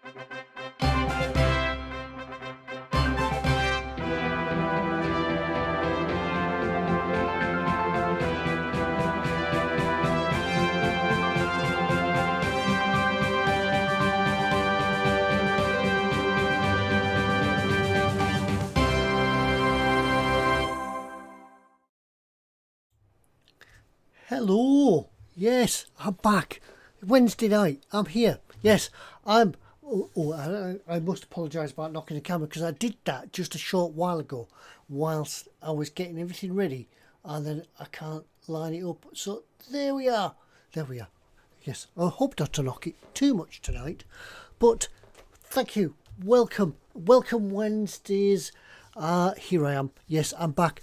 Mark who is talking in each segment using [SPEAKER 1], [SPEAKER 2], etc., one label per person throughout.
[SPEAKER 1] Hello. Yes, I'm back. Wednesday night. I'm here. Yes, I'm. I must apologise about knocking the camera because I did that just a short while ago, whilst I was getting everything ready, and then I can't line it up. So there we are. There we are. Yes, I hope not to knock it too much tonight, but thank you. Welcome Wednesdays. Here I am. Yes, I'm back.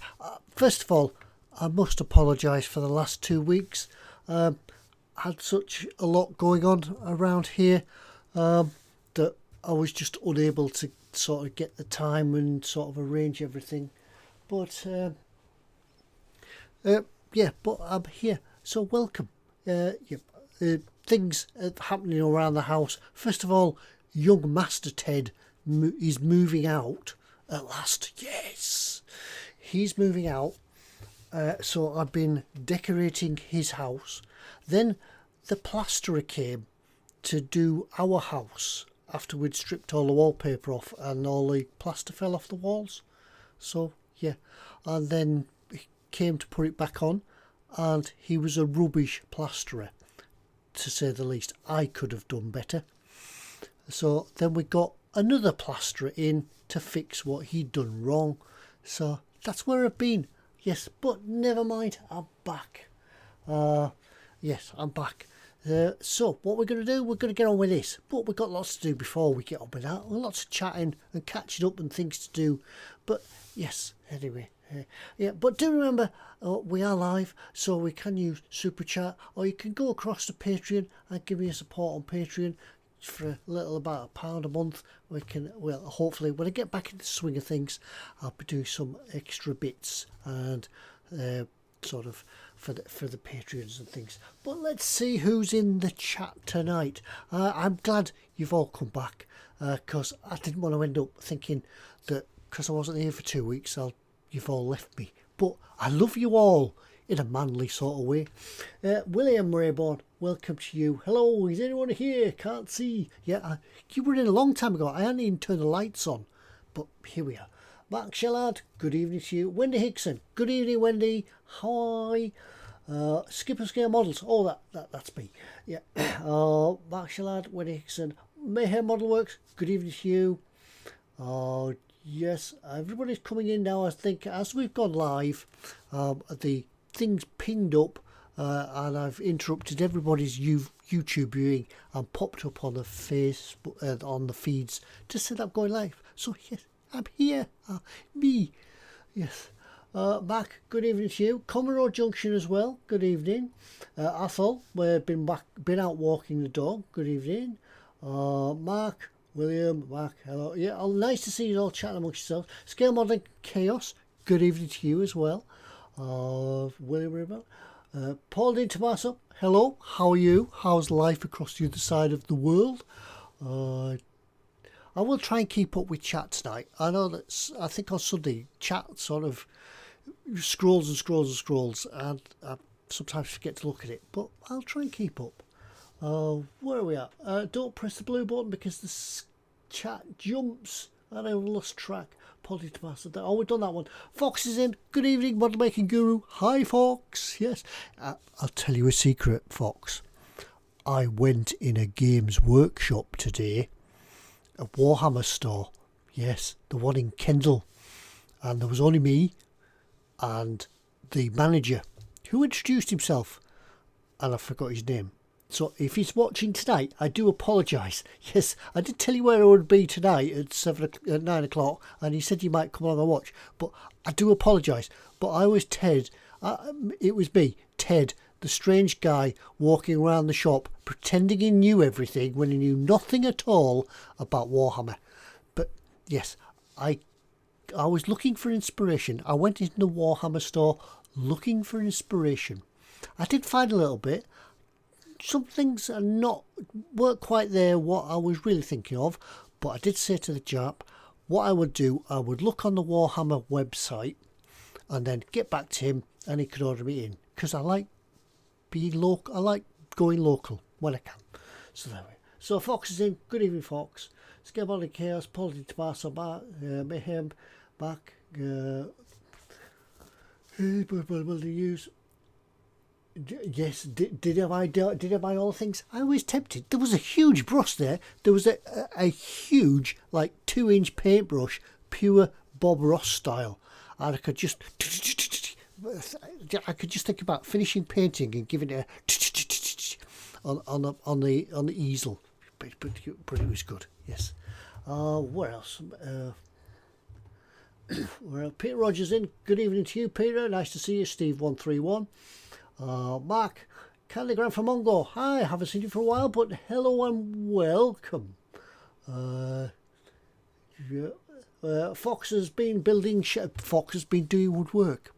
[SPEAKER 1] First of all, I must apologise for the last 2 weeks. Had such a lot going on around here that I was just unable to sort of get the time and sort of arrange everything. But yeah, but I'm here, so welcome. Things happening around the house. First of all, young Master Ted is moving out at last. Yes, he's moving out. So I've been decorating his house. Then the plasterer came to do our house after we'd stripped all the wallpaper off and all the plaster fell off the walls. So yeah, and then he came to put it back on, and he was a rubbish plasterer, to say the least. I could have done better. So then we got another plasterer in to fix what he'd done wrong. So that's where I've been. Yes, but never mind, I'm back. Yes, I'm back. So what we're going to do, we're going to get on with this. But we've got lots to do before we get on with that. Lots of chatting and catching up and things to do. But yes, anyway. Yeah, but do remember, we are live, so we can use Super Chat, or you can go across to Patreon and give me a support on Patreon. For a little, about £1 a month, we can, well, hopefully when I get back into the swing of things, I'll be doing some extra bits and sort of for the Patreons and things. But let's see who's in the chat tonight. I'm glad you've all come back, because I didn't want to end up thinking that because I wasn't here for 2 weeks, you've all left me. But I love you all in a manly sort of way. William Rayborn, welcome to you. Hello, is anyone here? Can't see. Yeah, you were in a long time ago. I hadn't even turned the lights on, but here we are. Mark Shellard, good evening to you. Wendy Hickson, good evening, Wendy. Hi. Skipper Scale Models. Oh, that's me. Yeah. Mark Shellard, Wendy Hickson. Mayhem Model Works, good evening to you. Yes, everybody's coming in now. I think as we've gone live, the things pinged up, and I've interrupted everybody's YouTube viewing and popped up on the Facebook, on the feeds to say that I'm going live. So yes, I'm here. Me, yes. Mac, good evening to you. Commodore Junction as well. Good evening. Athol, we've been out walking the dog. Good evening. Mark, William, Mark, hello. Yeah, nice to see you all chatting amongst yourselves. Scale Modeling Chaos, good evening to you as well. William River. Paul Dean Tommaso, hello, how are you? How's life across the other side of the world? I will try and keep up with chat tonight. I know that I think on Sunday chat sort of scrolls and I sometimes forget to look at it, but I'll try and keep up. Where are we at? Don't press the blue button because the chat jumps and I lost track. Polly Tommaso. Oh, we've done that one. Fox is in. Good evening, model making guru. Hi, Fox. Yes. I'll tell you a secret, Fox. I went in a games workshop today. A Warhammer store. Yes, the one in Kendal. And there was only me and the manager who introduced himself. And I forgot his name. So if he's watching tonight, I do apologise. Yes, I did tell you where I would be tonight at 9 o'clock, and he said you might come along and watch. But I do apologise. But I was Ted. It was me, Ted, the strange guy walking around the shop, pretending he knew everything when he knew nothing at all about Warhammer. But yes, I was looking for inspiration. I went into the Warhammer store looking for inspiration. I did find a little bit. some things weren't quite there what I was really thinking of, but I did say to the chap, what I would do, I would look on the Warhammer website and then get back to him, and he could order me in, because I like being local. I like going local when I can. So there we go. So Fox is in. Good evening, Fox. Scareball Chaos, Politics Barso back, Mayhem back. Will they use? Yes, did I buy all things? I was tempted. There was a huge brush there. There was a huge, like 2-inch paintbrush, pure Bob Ross style, and I could just think about finishing painting and giving it a on the easel, but it was good. Yes. What else? Well, Peter Rogers in. Good evening to you, Peter. Nice to see you, Steve131. Mark Candygram from Mongo. Hi, haven't seen you for a while, but hello and welcome. Fox has been building. Fox has been doing woodwork.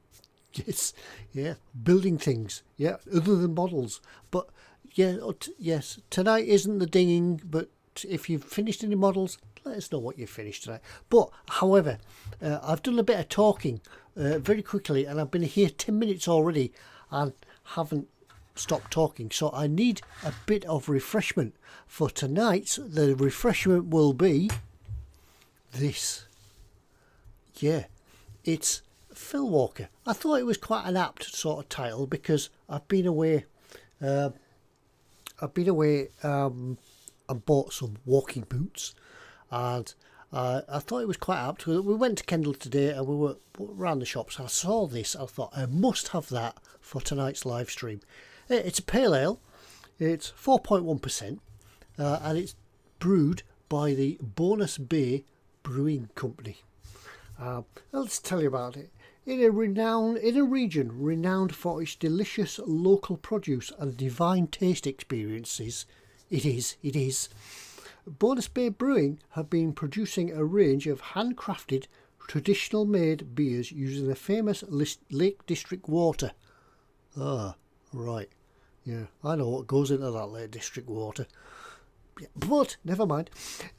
[SPEAKER 1] Yes, yeah, building things. Yeah, other than models. But yeah, yes, tonight isn't the dinging. But if you've finished any models, let us know what you've finished tonight. But however, I've done a bit of talking very quickly, and I've been here 10 minutes already and haven't stopped talking. So I need a bit of refreshment for tonight. The refreshment will be this. Yeah, it's Phil Walker. I thought it was quite an apt sort of title because I've been away. And bought some walking boots, and I thought it was quite apt. We went to Kendal today and we were around the shops. I saw this. I thought I must have that for tonight's live stream. It's a pale ale. It's 4.1%, and it's brewed by the Bonus Bay Brewing Company. Let's tell you about it. In a region renowned for its delicious local produce and divine taste experiences, it is. Bonus Bay Brewing have been producing a range of handcrafted, traditional made beers using the famous Lake District water. Ah, right. Yeah, I know what goes into that Lake District water. Yeah, but never mind.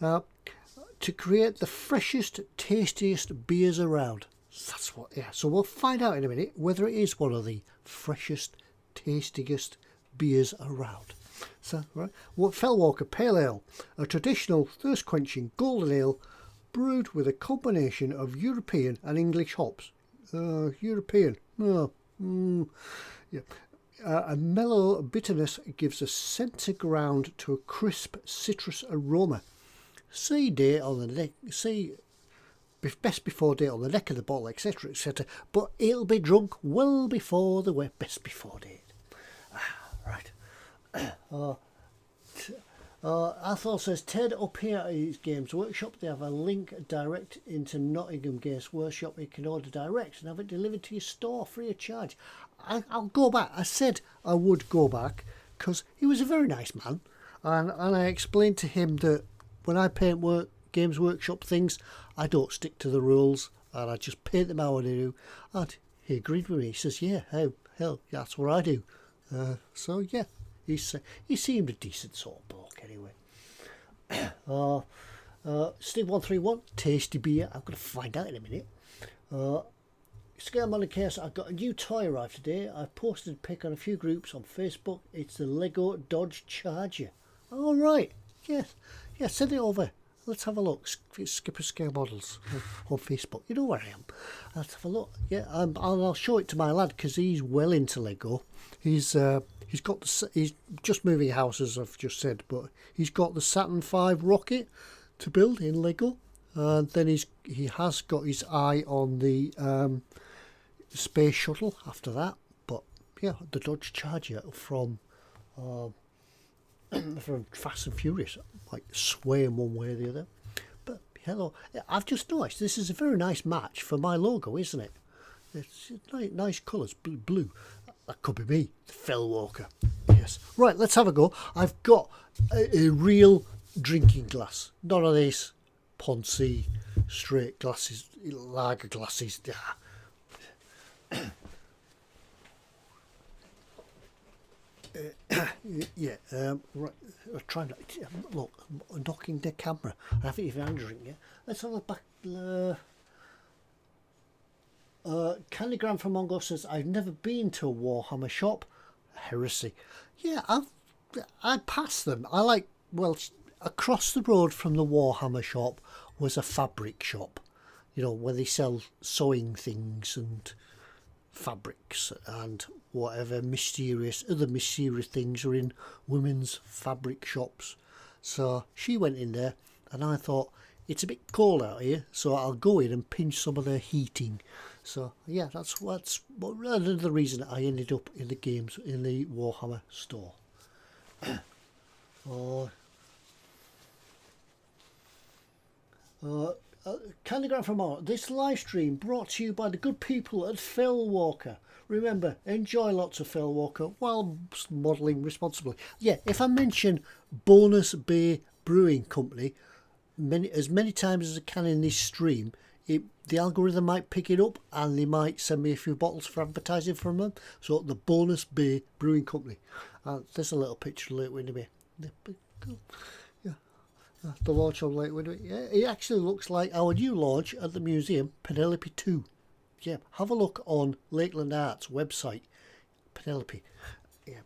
[SPEAKER 1] To create the freshest, tastiest beers around. That's what. Yeah. So we'll find out in a minute whether it is one of the freshest, tastiest beers around. So, right. What Fellwalker Pale Ale, a traditional thirst-quenching golden ale brewed with a combination of European and English hops. European. Yeah. A mellow bitterness gives a centre ground to a crisp citrus aroma. See date on the neck. See best before date on the neck of the bottle, etc., etc. But it'll be drunk well before the best before date. Right. Athol says, Ted, up here at his Games Workshop, they have a link direct into Nottingham Games Workshop. You can order direct and have it delivered to your store free of charge. I'll go back. I said I would go back because he was a very nice man, and I explained to him that when I paint Games Workshop things, I don't stick to the rules and I just paint them how I do. And he agreed with me. He says, yeah, hell, that's what I do. So yeah, he seemed a decent sort of bloke anyway. Steve131, tasty beer. I'm going to find out in a minute. Scale Money Case, I got a new toy arrived today. I posted a pic on a few groups on Facebook. It's the Lego Dodge Charger. All right, yes, yeah, send it over. Let's have a look. Skipper Scale Models on Facebook. You know where I am. Let's have a look. Yeah, I'll show it to my lad because he's well into Lego. He's just moving house, as I've just said, but he's got the Saturn V rocket to build in Lego, and then he has got his eye on the space shuttle after that. But yeah, the Dodge Charger from Fast and Furious, like swaying one way or the other. But hello, I've just noticed this is a very nice match for my logo, isn't it? It's nice colours, blue. That could be me, Phil Walker. Yes. Right, let's have a go. I've got a real drinking glass. None of these Ponzi straight glasses, lager glasses. Yeah, right. I'm trying to look. I'm knocking the camera. I haven't even answering yet. Let's have a back. Candygram from Mongo says, I've never been to a Warhammer shop. Heresy. Yeah, I passed them. I like, well, across the road from the Warhammer shop was a fabric shop, you know, where they sell sewing things and fabrics and whatever other mysterious things are in women's fabric shops. So she went in there and I thought, it's a bit cold out here, so I'll go in and pinch some of their heating. So yeah, that's another reason I ended up in the games in the Warhammer store. Candygram from Art. This live stream brought to you by the good people at Phil Walker. Remember, enjoy lots of Phil Walker while modelling responsibly. Yeah, if I mention Bonus Bay Brewing Company as many times as I can in this stream, the algorithm might pick it up and they might send me a few bottles for advertising from them. So the Bonus Bay Brewing Company. There's a little picture of Lake Windermere. Yeah, the launch on Lake Windermere. Yeah, it actually looks like our new launch at the museum, Penelope 2. Yeah, have a look on Lakeland Arts website, Penelope. Yeah,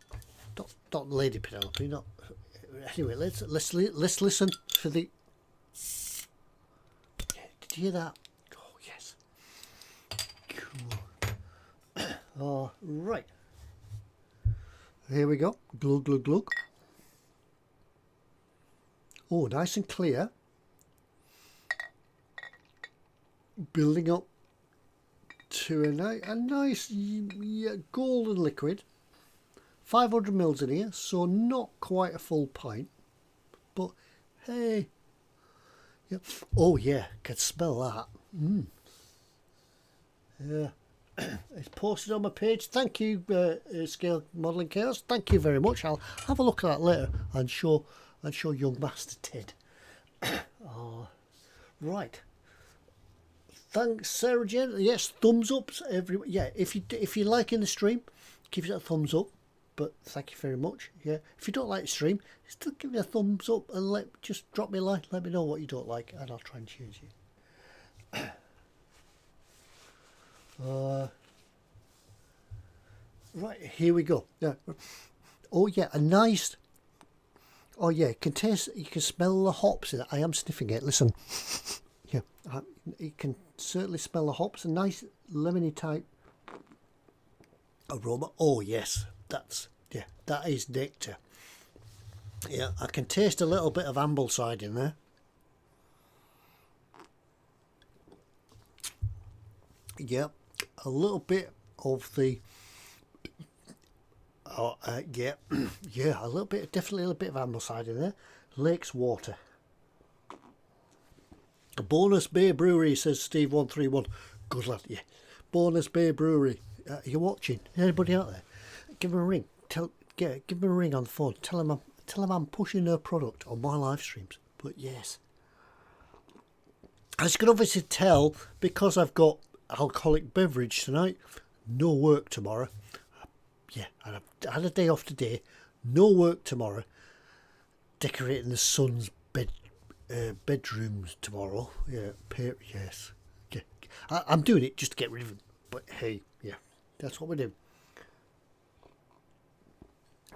[SPEAKER 1] not Lady Penelope. Not anyway. Let's listen for the. Yeah, did you hear that? Oh yes. Cool. Oh right. Here we go. Glug glug glug. Oh, nice and clear. Building up to a nice golden liquid. 500 mils in here, so not quite a full pint. But hey, yeah. Oh yeah, can smell that. Yeah. It's posted on my page. Thank you, Scale Modelling Chaos. Thank you very much. I'll have a look at that later and show young Master Ted. Oh, right. Thanks, Sarah Jane. Yes, thumbs ups every. Yeah, if you're liking the stream, give it a thumbs up. But thank you very much. Yeah, if you don't like the stream, still give me a thumbs up and just drop me a line. Let me know what you don't like, and I'll try and change it. Right, here we go. Yeah. Oh yeah, a nice. Oh yeah, you can smell the hops in it. I am sniffing it. Listen. Yeah, you can certainly smell the hops. A nice lemony type aroma. Oh yes, that is nectar. Yeah, I can taste a little bit of Ambleside in there. Yeah, a little bit of the. Oh yeah, yeah, definitely a little bit of Ambleside in there. Lake's water. Bonus Bay Brewery, says Steve131. Good lad, yeah. Bonus Bay Brewery. Are you watching? Anybody out there? Give them a ring. Give them a ring on the phone. Tell them I'm pushing their product on my live streams. But yes, as you can obviously tell, because I've got alcoholic beverage tonight, no work tomorrow. Yeah, and I've had a day off today. No work tomorrow. Decorating the son's bedrooms tomorrow. Yeah, yes. Yeah. I'm doing it just to get rid of him. But hey, yeah, that's what we do.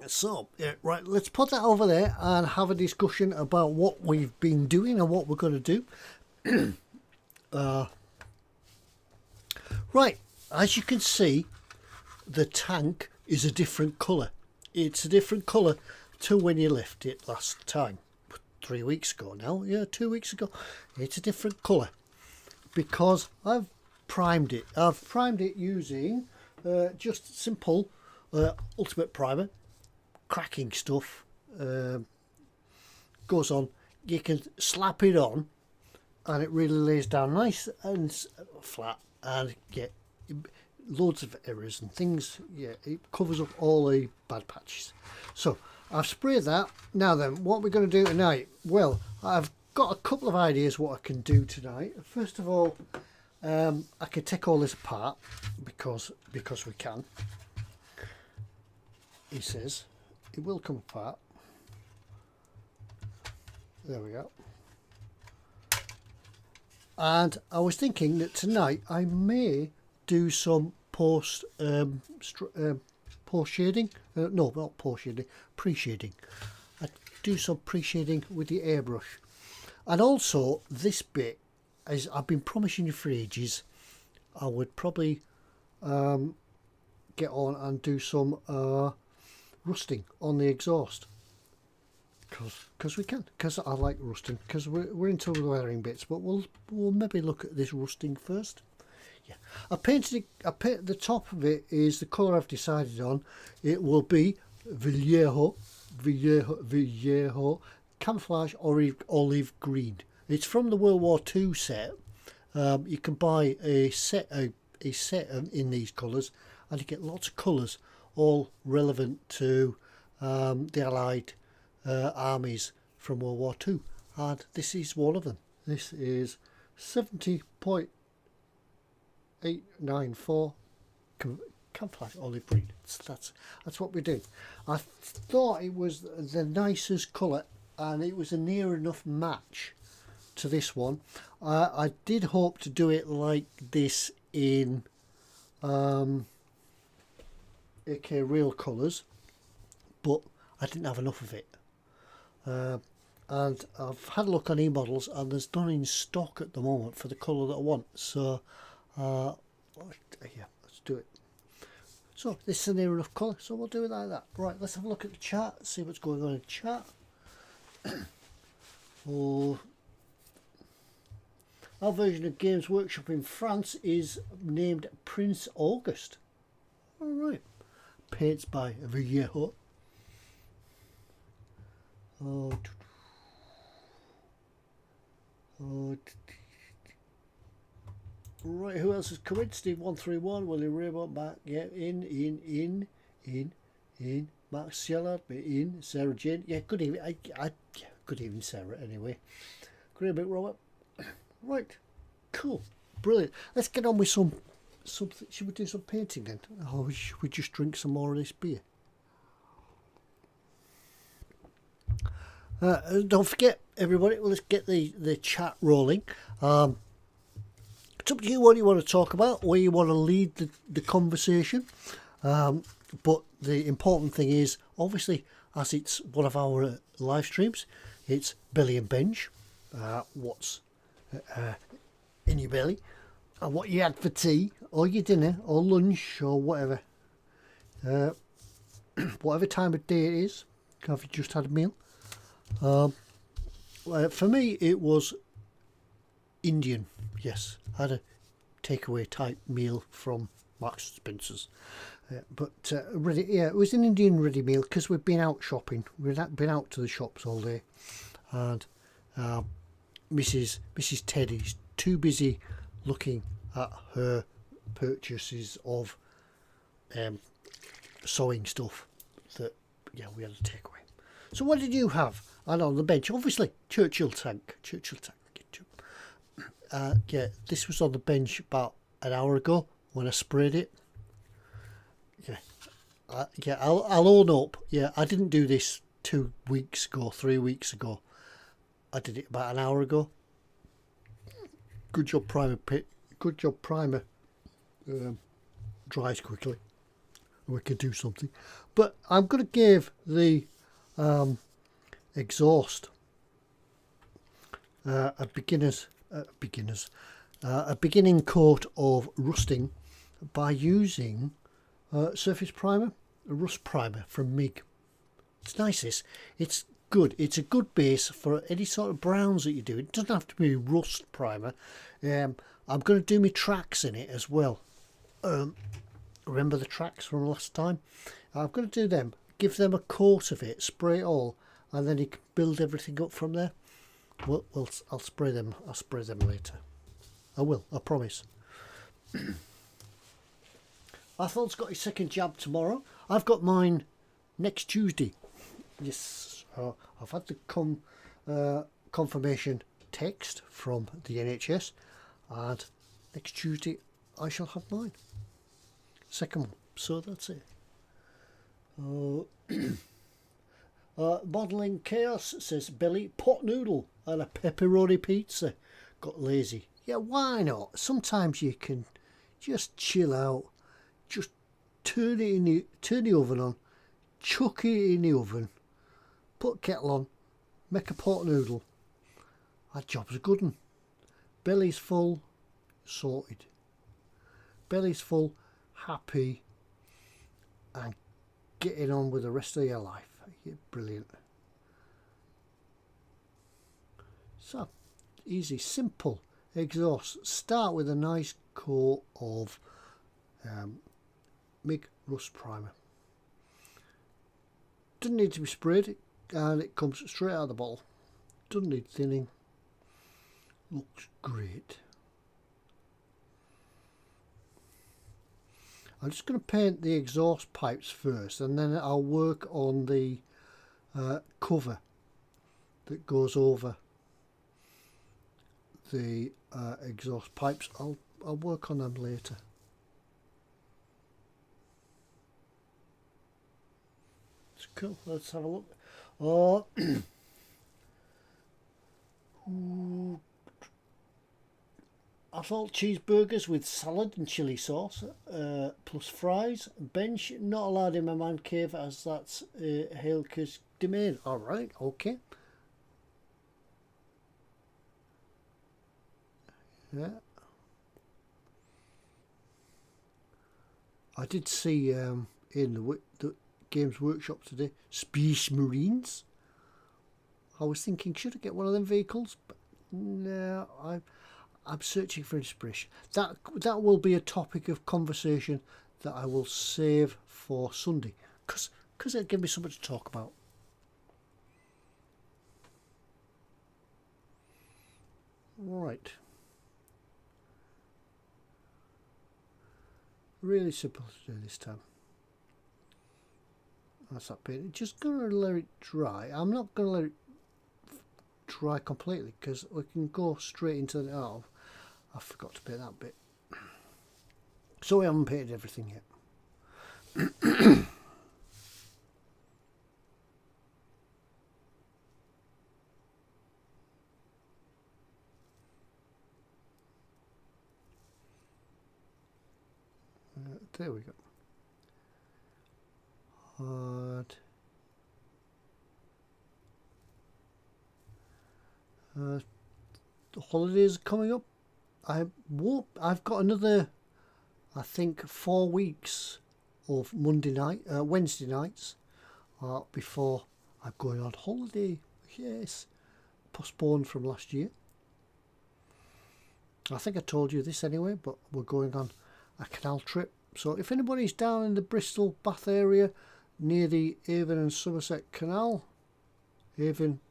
[SPEAKER 1] So, yeah, right, let's put that over there and have a discussion about what we've been doing and what we're going to do. Right, as you can see, the tank is a different colour. It's a different colour to when you left it last time. 3 weeks ago now. Yeah, 2 weeks ago. It's a different colour because I've primed it. I've primed it using just simple Ultimate Primer. Cracking stuff. Goes on. You can slap it on and it really lays down nice and flat and get loads of errors and things. Yeah, it covers up all the bad patches. So I've sprayed that. Now then, what we're going to do tonight? Well, I've got a couple of ideas what I can do tonight. First of all, I can take all this apart because we can. He says, it will come apart. There we go. And I was thinking that tonight I may do some post shading. No, not post shading, pre-shading. I do some pre-shading with the airbrush. And also this bit, as I've been promising you for ages, I would probably get on and do some rusting on the exhaust. Because we can, because I like rusting, because we're into the weathering bits, but we'll maybe look at this rusting first. Yeah, I painted the top of it is the colour I've decided on. It will be Vallejo camouflage olive green. It's from the World War II set. You can buy a set in these colours, and you get lots of colours, all relevant to the Allied armies from World War II, and this is one of them. This is 70.894 camouflage olive green. That's what we do. I thought it was the nicest colour, and it was a near enough match to this one. I did hope to do it like this in AK real colours, but I didn't have enough of it. And I've had a look on e-models, and there's none in stock at the moment for the colour that I want. So yeah, let's do it. So this is a near enough colour, so we'll do it like that. Right, let's have a look at the chart, see what's going on in the chart. Oh, our version of Games Workshop in France is named Prince August. Alright, paints by Vallejo. Right, who else has come in? Steve 131, William Raymond, Mark, yeah, in, Mark Shellard, in, Sarah Jane, yeah, good evening, good evening, Sarah, anyway. Great bit, Robert. Right, cool, brilliant. Let's get on with something. Should we do some painting then? Or should we just drink some more of this beer? Don't forget, everybody, let's get the chat rolling. It's up to you what you want to talk about, where you want to lead the conversation. But the important thing is, obviously, as it's one of our live streams, it's belly and bench. What's in your belly, and what you had for tea, or your dinner, or lunch, or whatever. Whatever time of day it is, have you just had a meal? For me it was Indian. Yes, I had a takeaway type meal from Marks and Spencer's, but ready, yeah, it was an Indian ready meal because we've been out shopping. We've been out to the shops all day, and Mrs. Teddy's too busy looking at her purchases of sewing stuff that, yeah, we had a takeaway. So what did you have? And on the bench, obviously, Churchill tank. Yeah, this was on the bench about an hour ago when I sprayed it. Yeah, I'll own up. Yeah, I didn't do this 2 weeks ago, 3 weeks ago. I did it about an hour ago. Good job, primer. Good job, primer. Dries quickly. We can do something. But I'm going to give the exhaust a beginning coat of rusting by using surface primer, a rust primer from MIG. It's nice. It's good. It's a good base for any sort of browns that you do. It doesn't have to be rust primer. I'm going to do my tracks in it as well. Remember the tracks from last time? I'm going to do them. Give them a coat of it, spray it all, and then you can build everything up from there. Well, I'll spray them. I'll spray them later. I will. I promise. Athel's got his second jab tomorrow. I've got mine next Tuesday. Yes, I've had the confirmation text from the NHS, and next Tuesday I shall have mine. Second one. So that's it. Modelling Chaos says Billy, pot noodle and a pepperoni pizza. Got lazy. Yeah, why not? Sometimes you can just chill out. Just turn the oven on, chuck it in the oven, put kettle on, make a pot noodle. That job's a good one. Belly's full, sorted. Belly's full, happy, and getting on with the rest of your life. You're brilliant. So, easy, simple exhaust. Start with a nice coat of MIG rust primer. Doesn't need to be sprayed, and it comes straight out of the bottle. Doesn't need thinning. Looks great. I'm just going to paint the exhaust pipes first, and then I'll work on the cover that goes over the exhaust pipes. I'll work on them later. It's cool. Let's have a look. Oh, assault cheeseburgers with salad and chili sauce, plus fries. Bench not allowed in my man cave as that's Halker's domain. All right, okay. Yeah. I did see in the Games Workshop today, Space Marines. I was thinking, should I get one of them vehicles? But no, I'm searching for inspiration. That will be a topic of conversation that I will save for Sunday, because it'll give me something to talk about. Right. Really simple to do this time. That's that paint. Just gonna let it dry. I'm not gonna let it dry completely because we can go straight into the. Oh, I forgot to paint that bit. So we haven't painted everything yet. There we go. Hard. The holidays are coming up. I've got another, I think, 4 weeks of Wednesday nights before I'm going on holiday. Yes, postponed from last year. I think I told you this anyway, but we're going on a canal trip. So if anybody's down in the Bristol Bath area near the Avon and Somerset Canal, Avon,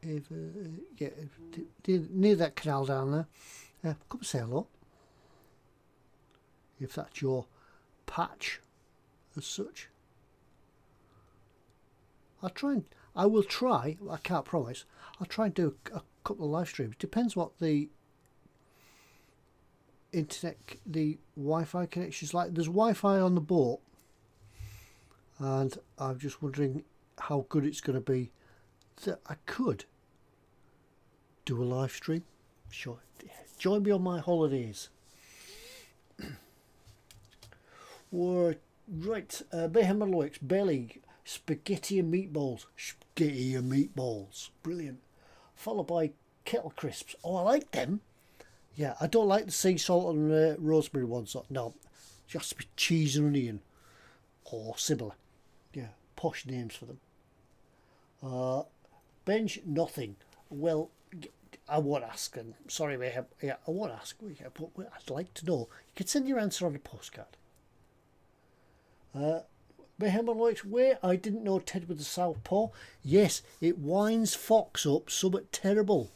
[SPEAKER 1] yeah, near that canal down there, come say hello. If that's your patch, as such. I will try. I can't promise. I'll try and do a couple of live streams. Depends what the internet, the Wi-Fi connections like. There's Wi-Fi on the boat, and I'm just wondering how good it's going to be that I could do a live stream. Sure, join me on my holidays. Right, Mayhem and Loix, Belly, spaghetti and meatballs. Spaghetti and meatballs, brilliant. Followed by kettle crisps. Oh, I like them. Yeah, I don't like the sea salt and rosemary ones. No, just be cheese and onion or similar. Yeah, posh names for them. Bench, nothing. Well, I won't ask. And sorry, Mayhem. Yeah, I won't ask. Yeah, but I'd like to know. You can send your answer on a postcard. Mayhem and Loix, where I didn't know Ted with the southpaw. Yes, it winds Fox up somewhat terrible.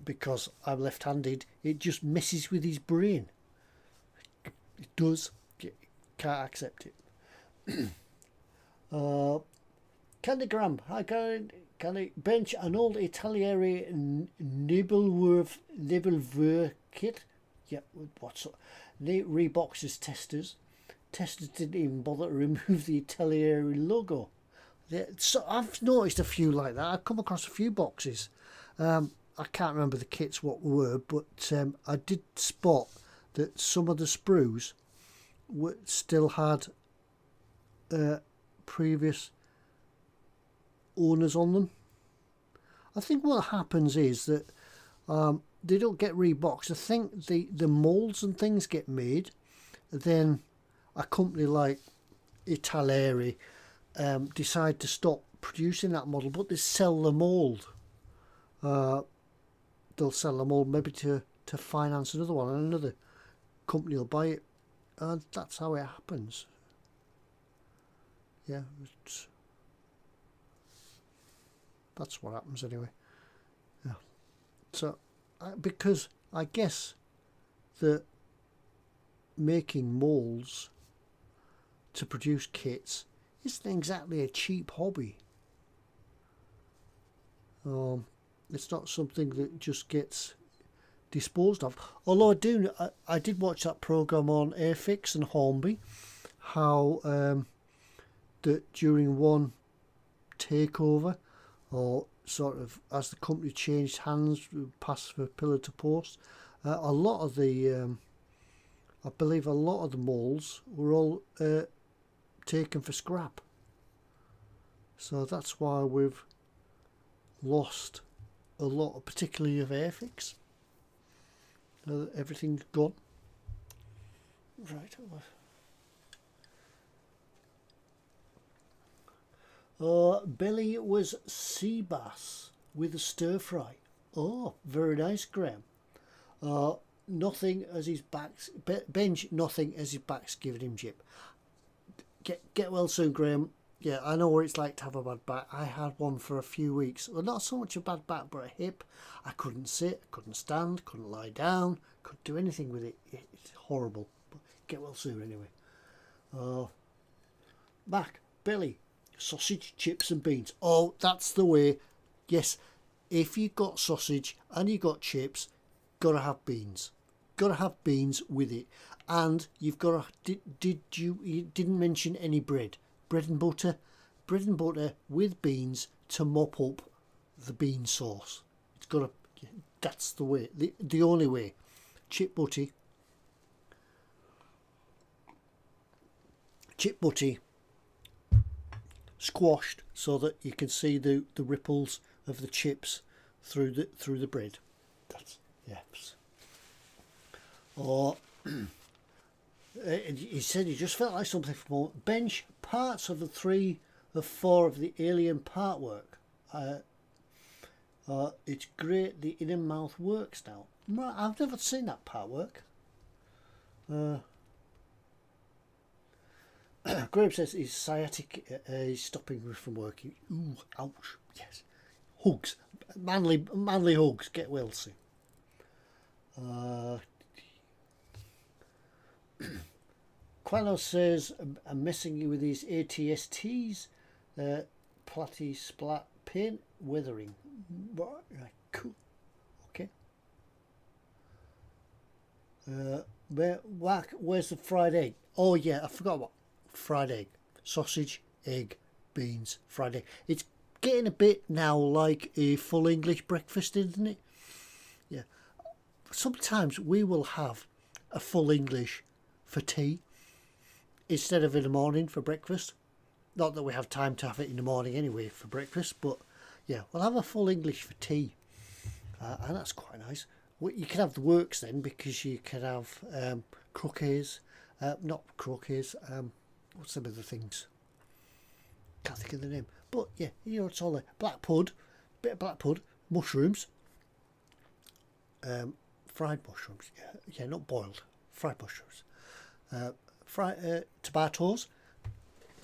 [SPEAKER 1] Because I'm left-handed, it just messes with his brain. It does. Can't accept it. Candygram, hi Candy. Bench, an old Italieri Nibelwerf kit. Yeah, what's Rebox's testers. testers didn't even bother to remove the Atelier logo. So I've noticed a few like that. I've come across a few boxes. I can't remember the kits what were, but I did spot that some of the sprues still had previous owners on them. I think what happens is that they don't get reboxed. I think the moulds and things get made, then a company like Italeri decide to stop producing that model, but they sell the mould. They'll sell the mould maybe to finance another one, and another company will buy it, and that's how it happens. Yeah, that's what happens anyway. Yeah. So because I guess that making moulds to produce kits isn't exactly a cheap hobby. It's not something that just gets disposed of. Although I did watch that program on Airfix and Hornby, how that during one takeover, or sort of as the company changed hands, passed from pillar to post, a lot of the I believe a lot of the moulds were all taken for scrap. So that's why we've lost a lot, particularly of Airfix. Everything's gone. Right. Belly was sea bass with a stir fry. Oh, very nice, Graham. Nothing as his back's Benj. Nothing as his back's giving him jip. Get well soon, Graham. Yeah, I know what it's like to have a bad back. I had one for a few weeks. Well, not so much a bad back, but a hip. I couldn't sit, couldn't stand, couldn't lie down, couldn't do anything with it. It's horrible. But get well soon anyway. Back, belly, sausage, chips and beans. Oh, that's the way. Yes, if you got sausage and you got chips, gotta have beans. Gotta have beans with it. And you've got to, you didn't mention any bread. Bread and butter with beans to mop up the bean sauce. It's got to, that's the way, the only way. Chip butty, squashed so that you can see the ripples of the chips through the bread. That's, yes. Or he said he just felt like something from bench parts of the 3 of 4 of the alien part work. It's great the inner mouth works now. I've never seen that part work. Graham says his sciatic is stopping him from working. Ooh, ouch. Yes. Hugs. Manly hugs. Get well soon. Quanos says, I'm messing you with these ATSTs, platty splat paint weathering. Right, cool. Okay. Where's the fried egg? Oh yeah, I forgot what fried egg. Sausage, egg, beans, fried egg. It's getting a bit now like a full English breakfast, isn't it? Yeah. Sometimes we will have a full English for tea instead of in the morning for breakfast. Not that we have time to have it in the morning anyway for breakfast, but yeah, we'll have a full English for tea, and that's quite nice. You can have the works then, because you can have croquets, not croquets, what's some of the things? Can't think of the name, but yeah, you know, it's all there. Black pud, bit of black pud, mushrooms, fried mushrooms, yeah, not boiled, fried mushrooms. Fried tomatoes.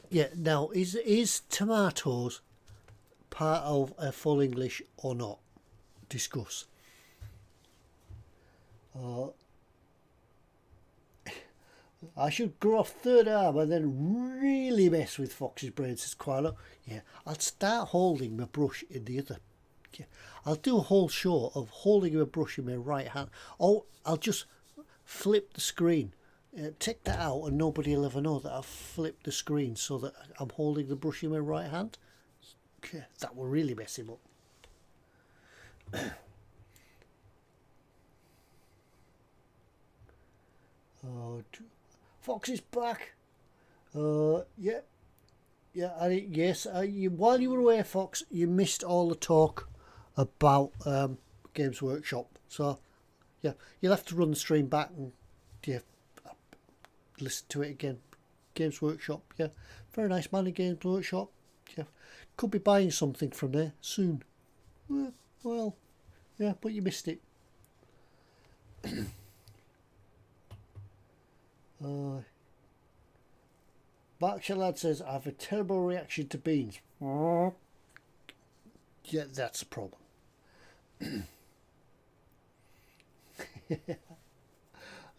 [SPEAKER 1] Yeah, now is tomatoes part of a full English or not? Discuss. I should grow a third arm and then really mess with Fox's brain, says Quilo. Yeah, I'll start holding my brush in the other. Yeah, I'll do a whole show of holding a brush in my right hand. Oh, I'll just flip the screen take that out and nobody will ever know that I've flipped the screen so that I'm holding the brush in my right hand. Okay, that will really mess him up. Fox is back. Yeah. Yes. While you were away, Fox, you missed all the talk about Games Workshop. So, yeah, you'll have to run the stream back and listen to it again. Games Workshop, yeah, very nice man in Games Workshop. Yeah, could be buying something from there soon. Well, yeah, but you missed it. Berkshire Lad says, I have a terrible reaction to beans. Yeah, that's a problem.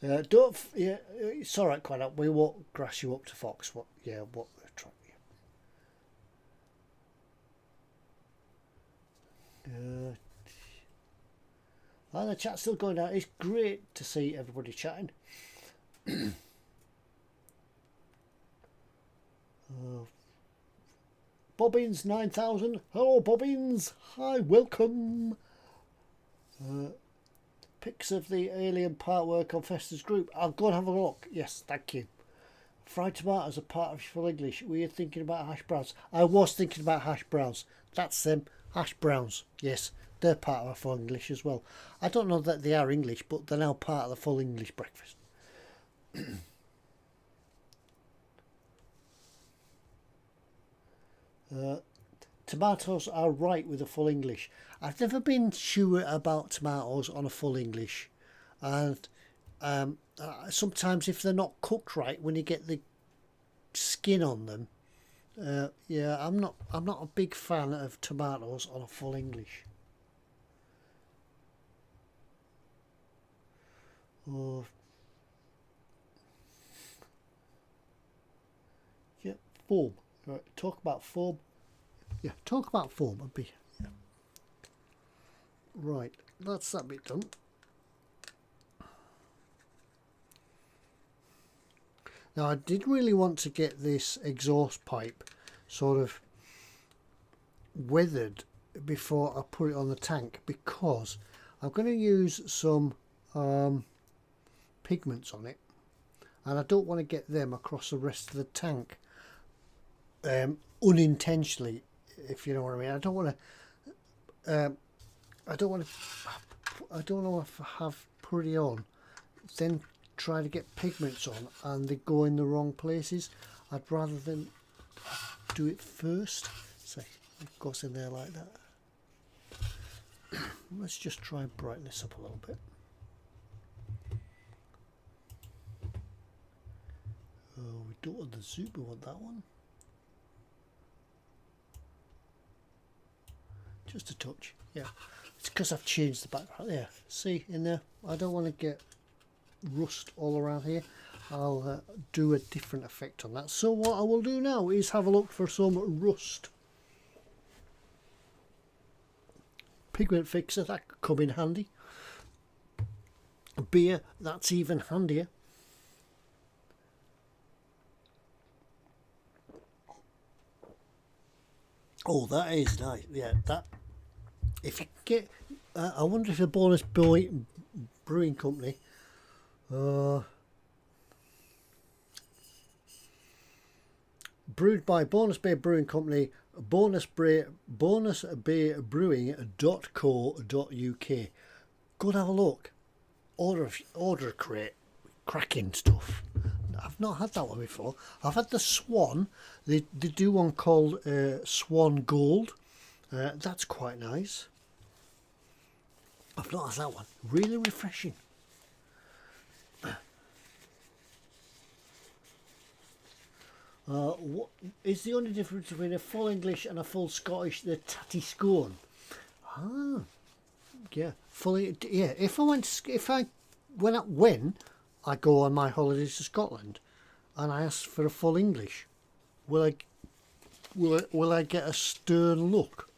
[SPEAKER 1] It's all right, quite up. We won't grass you up to Fox. What we're trying. And the chat's still going out. It's great to see everybody chatting. Bobbins 9000. Hello, Bobbins. Hi, welcome. Pics of the alien partwork on Fester's group. I'll go and have a look. Yes, thank you. Fried tomatoes are part of full English. Were you thinking about hash browns? I was thinking about hash browns. That's them. Hash browns. Yes, they're part of a full English as well. I don't know that they are English, but they're now part of the full English breakfast. Tomatoes are right with a full English. I've never been sure about tomatoes on a full English, and sometimes if they're not cooked right, when you get the skin on them, yeah, I'm not a big fan of tomatoes on a full English. Oh, yeah, foam. Right, talk about foam. Yeah, talk about foam. I'd be. Yeah. Right, that's that bit done. Now I did really want to get this exhaust pipe sort of weathered before I put it on the tank, because I'm going to use some pigments on it, and I don't want to get them across the rest of the tank unintentionally, if you know what I mean. I don't want to have put it on, then try to get pigments on and they go in the wrong places. I'd rather than do it first. So it goes in there like that. Let's just try and brighten this up a little bit. Oh, we don't want the zoom, we want that one. Just a touch, yeah. It's because I've changed the background. There, see in there. I don't want to get rust all around here. I'll do a different effect on that. So what I will do now is have a look for some rust. Pigment fixer, that could come in handy. Beer, that's even handier. Oh, that is nice. Yeah, that. If you get, I wonder if a Bonus Brewing Company. Brewed by Bonus Bay Brewing Company, bonusbaybrewing.co.uk. Go and have a look. Order a crate. Cracking stuff. I've not had that one before. I've had the Swan. They do one called Swan Gold. That's quite nice. I've not had that one. Really refreshing. What is the only difference between a full English and a full Scottish? The tatty scone. Ah, yeah, fully. Yeah, when I go on my holidays to Scotland, and I ask for a full English, will I get a stern look,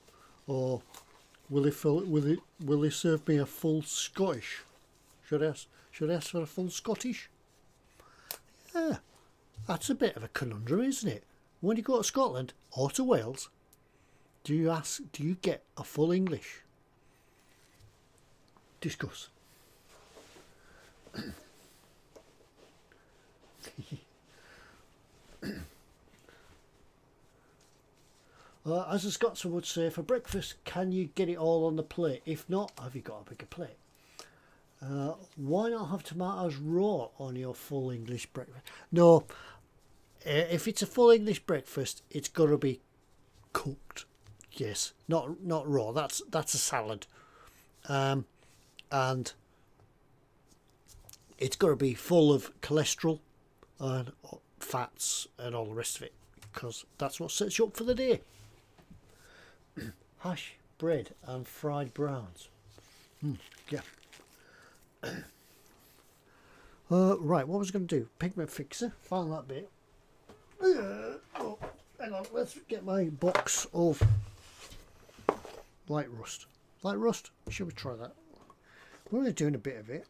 [SPEAKER 1] or will they serve me a full Scottish? Should I ask for a full Scottish? That's a bit of a conundrum, isn't it? When you go to Scotland or to Wales, do you get a full English? Discuss. As the Scotsman would say, for breakfast, can you get it all on the plate? If not, have you got a bigger plate? Why not have tomatoes raw on your full English breakfast? No, if it's a full English breakfast, it's got to be cooked. Yes, not raw. That's a salad, and it's got to be full of cholesterol and fats and all the rest of it, because that's what sets you up for the day. Hash, bread and fried browns. Yeah. Right, what was I going to do? Pigment fixer. Found that bit. Oh, hang on. Let's get my box of light rust. Light rust? Should we try that? We're only doing a bit of it.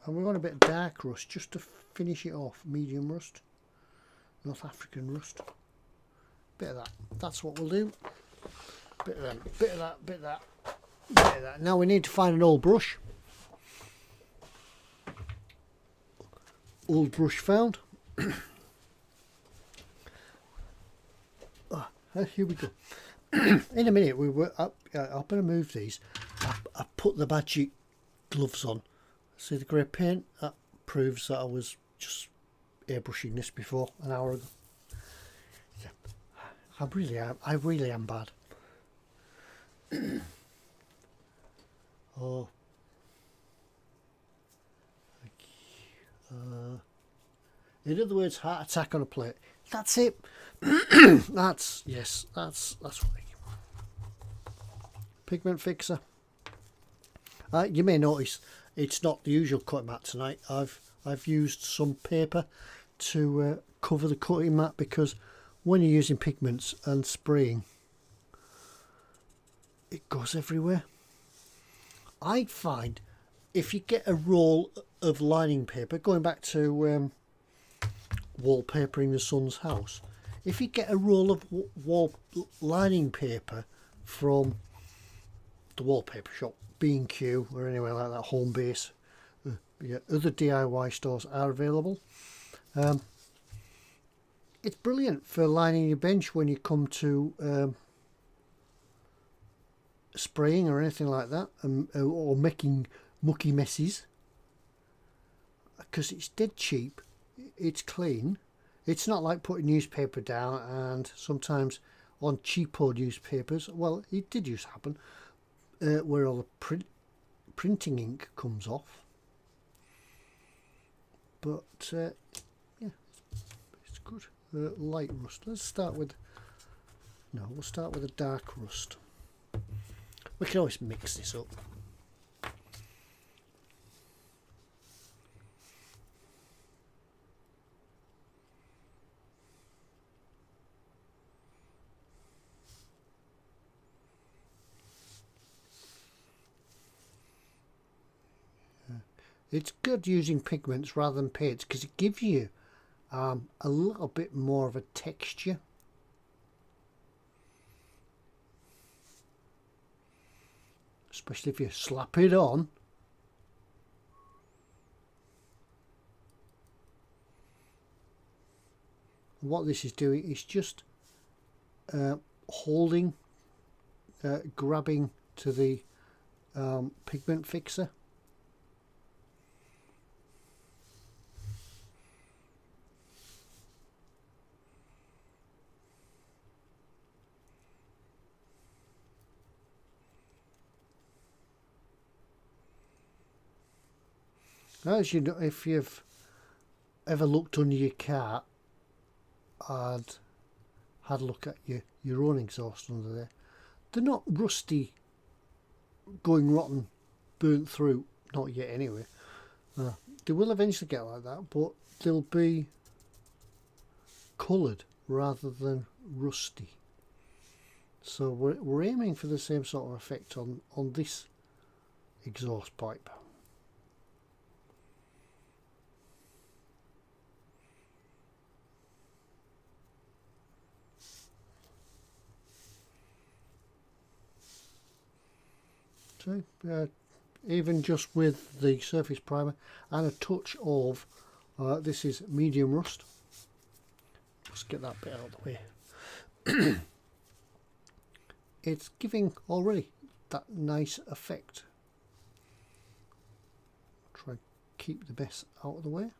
[SPEAKER 1] And we want a bit of dark rust just to finish it off. Medium rust. North African rust. Bit of that. That's what we'll do. Bit of them. Bit of that. Bit of that. Bit of that. Now we need to find an old brush. Old brush found. Here we go. In a minute, we were up. I'm going to move these. I put the magic gloves on. See the grey paint? That proves that I was just airbrushing this before an hour ago. Yeah. I really am bad. Oh. In other words, heart attack on a plate. That's it. That's what pigment fixer. You may notice it's not the usual cutting mat tonight. I've used some paper to cover the cutting mat, because when you're using pigments and spraying, it goes everywhere. I find if you get a roll of lining paper, going back to wallpapering the son's house, if you get a roll of wall lining paper from the wallpaper shop, B&Q or anywhere like that, Home Base, other DIY stores are available. It's brilliant for lining your bench when you come to spraying or anything like that, or making mucky messes, because it's dead cheap, it's clean. It's not like putting newspaper down, and sometimes on cheapo newspapers, well, it did used to happen, where all the printing ink comes off. But yeah, it's good. Light rust. Let's start with, no, we'll start with a dark rust. We can always mix this up. It's good using pigments rather than paints, because it gives you a little bit more of a texture. Especially if you slap it on. What this is doing is just holding, grabbing to the pigment fixer. As you know, if you've ever looked under your car and had a look at your own exhaust under there, they're not rusty, going rotten, burnt through, not yet anyway. They will eventually get like that, but they'll be coloured rather than rusty. So we're aiming for the same sort of effect on this exhaust pipe. See, even just with the surface primer and a touch of this is medium rust. Just get that bit out of the way. It's giving already that nice effect. Try and keep the mess out of the way.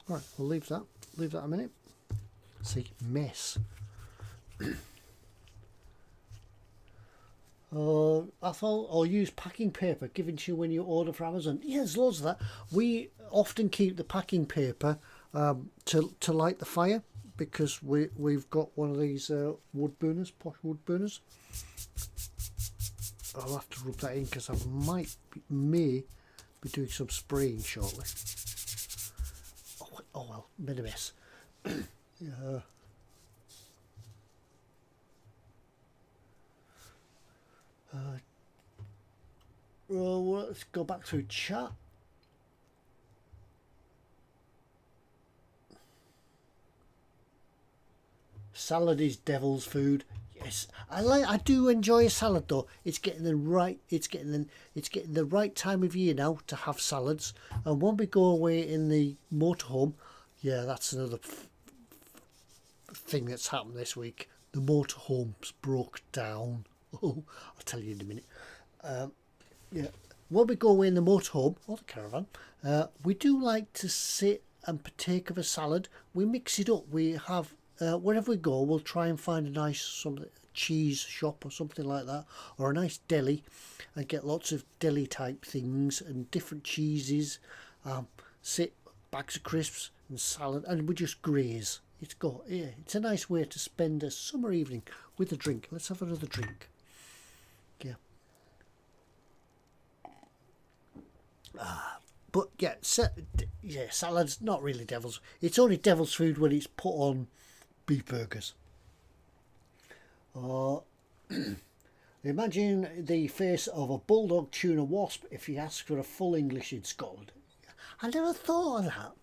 [SPEAKER 1] Right, we'll leave that a minute. See, mess. I thought I'll use packing paper given to you when you order from Amazon. Yeah, there's loads of that. We often keep the packing paper to light the fire, because we've got one of these wood burners, posh wood burners. I'll have to rub that in because I may be doing some spraying shortly. Oh well, bit of mess. Yeah. Well, let's go back through chat. Salad is devil's food. Yes, I do enjoy a salad though. It's getting the right time of year now to have salads. And when we go away in the motorhome, yeah, that's another thing that's happened this week. The motorhome's broke down. Oh, I'll tell you in a minute. Yeah, when we go away in the motorhome or the caravan, we do like to sit and partake of a salad. We mix it up. We have wherever we go, we'll try and find a nice cheese shop or something like that, or a nice deli, and get lots of deli type things and different cheeses. Sit bags of crisps and salad, and we just graze. It's a nice way to spend a summer evening with a drink. Let's have another drink. Yeah. But yeah, salad's not really devil's. It's only devil's food when it's put on beef burgers. Imagine the face of a bulldog tuna wasp if you ask for a full English in Scotland. I never thought of that.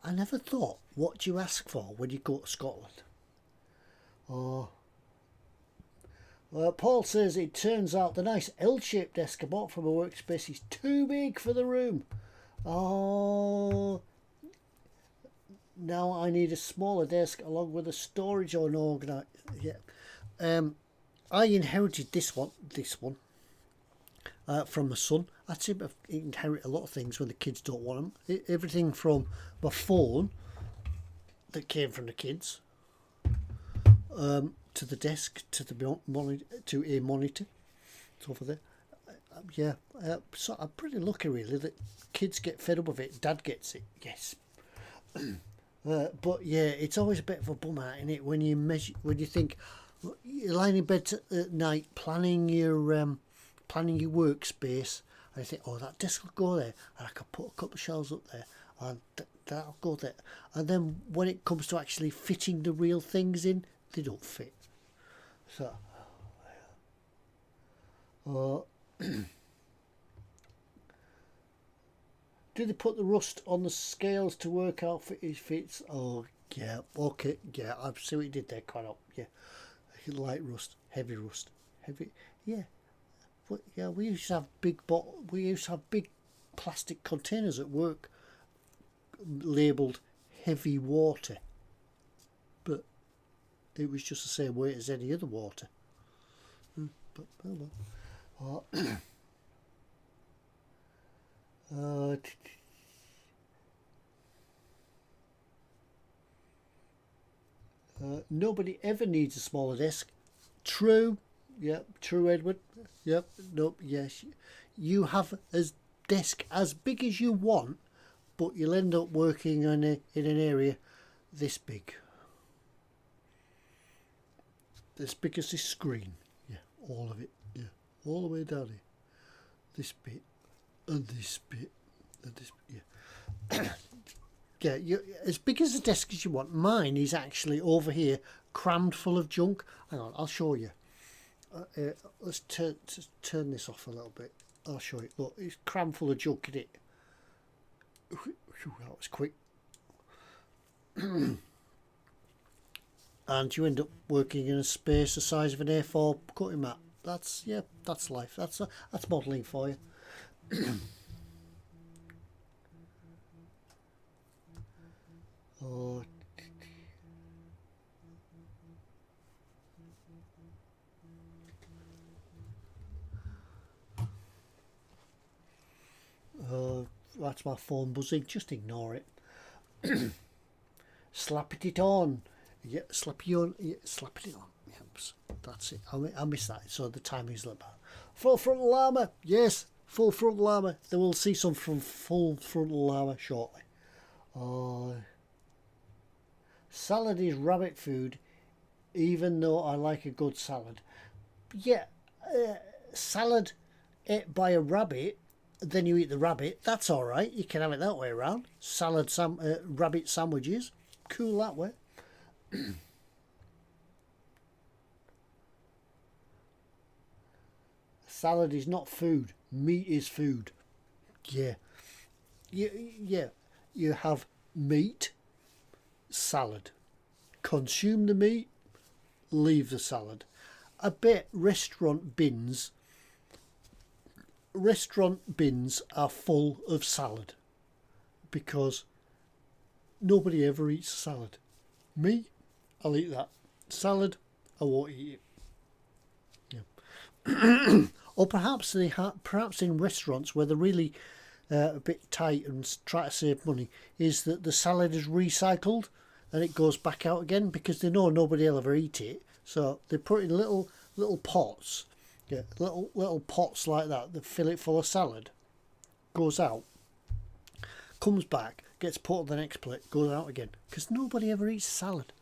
[SPEAKER 1] I never thought, what do you ask for when you go to Scotland? Paul says it turns out the nice L-shaped desk I bought from a workspace is too big for the room. Oh, now I need a smaller desk along with a storage or an organizer. Yeah. I inherited this one from my son. I seem to inherit a lot of things when the kids don't want them. Everything from my phone that came from the kids, to the desk, to the monitor, to a monitor. It's over there. Yeah, so I'm pretty lucky really that kids get fed up with it. Dad gets it. Yes. But yeah, it's always a bit of a bummer, isn't it, when you think you're lying in bed at night planning your workspace, and you think, oh, that desk will go there, and I could put a couple of shelves up there, and that'll go there. And then when it comes to actually fitting the real things in, they don't fit. So, do they put the rust on the scales to work out if fits? Oh, yeah, okay, yeah, I see what you did there, quite up, yeah. Light rust, heavy, yeah. But yeah, we used to have big plastic containers at work labelled heavy water, but it was just the same weight as any other water. But oh well. Nobody ever needs a smaller desk. True. Yep. True, Edward. Yep. Nope. Yes. You have a desk as big as you want, but you'll end up working in an area this big. As big as this screen. Yeah. All of it. Yeah. All the way down here. This bit. And this bit. And this bit. Yeah. Yeah, as big as the desk as you want. Mine is actually over here, crammed full of junk. Hang on, I'll show you. Let's turn this off a little bit. I'll show you. Look, it's crammed full of junk in it. That was quick. and you end up working in a space the size of an A4 cutting mat. That's, yeah, that's life. That's modelling for you. Oh, that's my phone buzzing. Just ignore it. Slapping it on. Yeah, slap it on. Yeah, slapping it on. Yep, that's it. I missed that. So the timing is like that. Full frontal llama. Yes, full frontal llama. Then we'll see some from full frontal llama shortly. Salad is rabbit food, even though I like a good salad. Yeah, salad ate by a rabbit, then you eat the rabbit. That's all right. You can have it that way around. Salad, rabbit sandwiches, cool that way. Salad is not food. Meat is food. Yeah, yeah. You have meat, salad. Consume the meat, leave the salad. I bet restaurant bins are full of salad because nobody ever eats salad. Me, I'll eat that. Salad, I won't eat it. Yeah. Or perhaps perhaps in restaurants where they're really a bit tight and try to save money, is that the salad is recycled and it goes back out again because they know nobody will ever eat it. So they put in little pots, yeah, little pots like that. They fill it full of salad, goes out, comes back, gets put on the next plate, goes out again because nobody ever eats salad.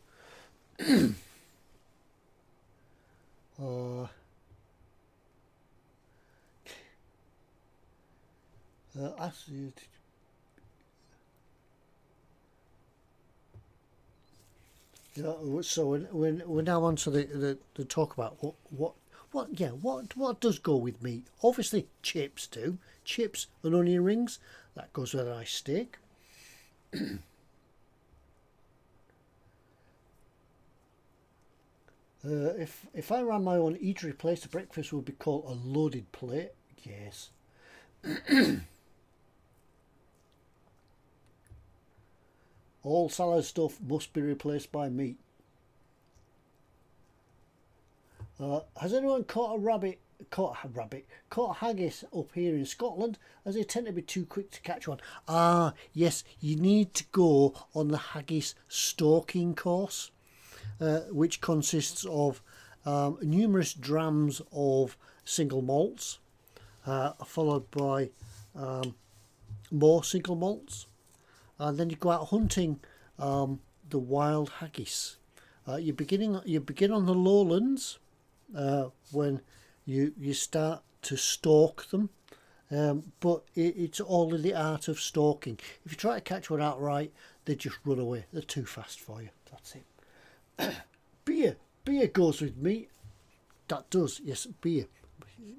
[SPEAKER 1] So we're now on to the talk about what does go with meat. Obviously chips do. Chips and onion rings, that goes with a nice steak. If I ran my own eatery place, the breakfast would be called a loaded plate. Yes. All salad stuff must be replaced by meat. Has anyone caught haggis up here in Scotland, as they tend to be too quick to catch one? Ah, yes, you need to go on the haggis stalking course, which consists of numerous drams of single malts, followed by more single malts. And then you go out hunting the wild haggis. You begin on the lowlands when you start to stalk them, but it's all in the art of stalking. If you try to catch one outright, they just run away. They're too fast for you. That's it. Beer goes with meat. That does, yes, beer.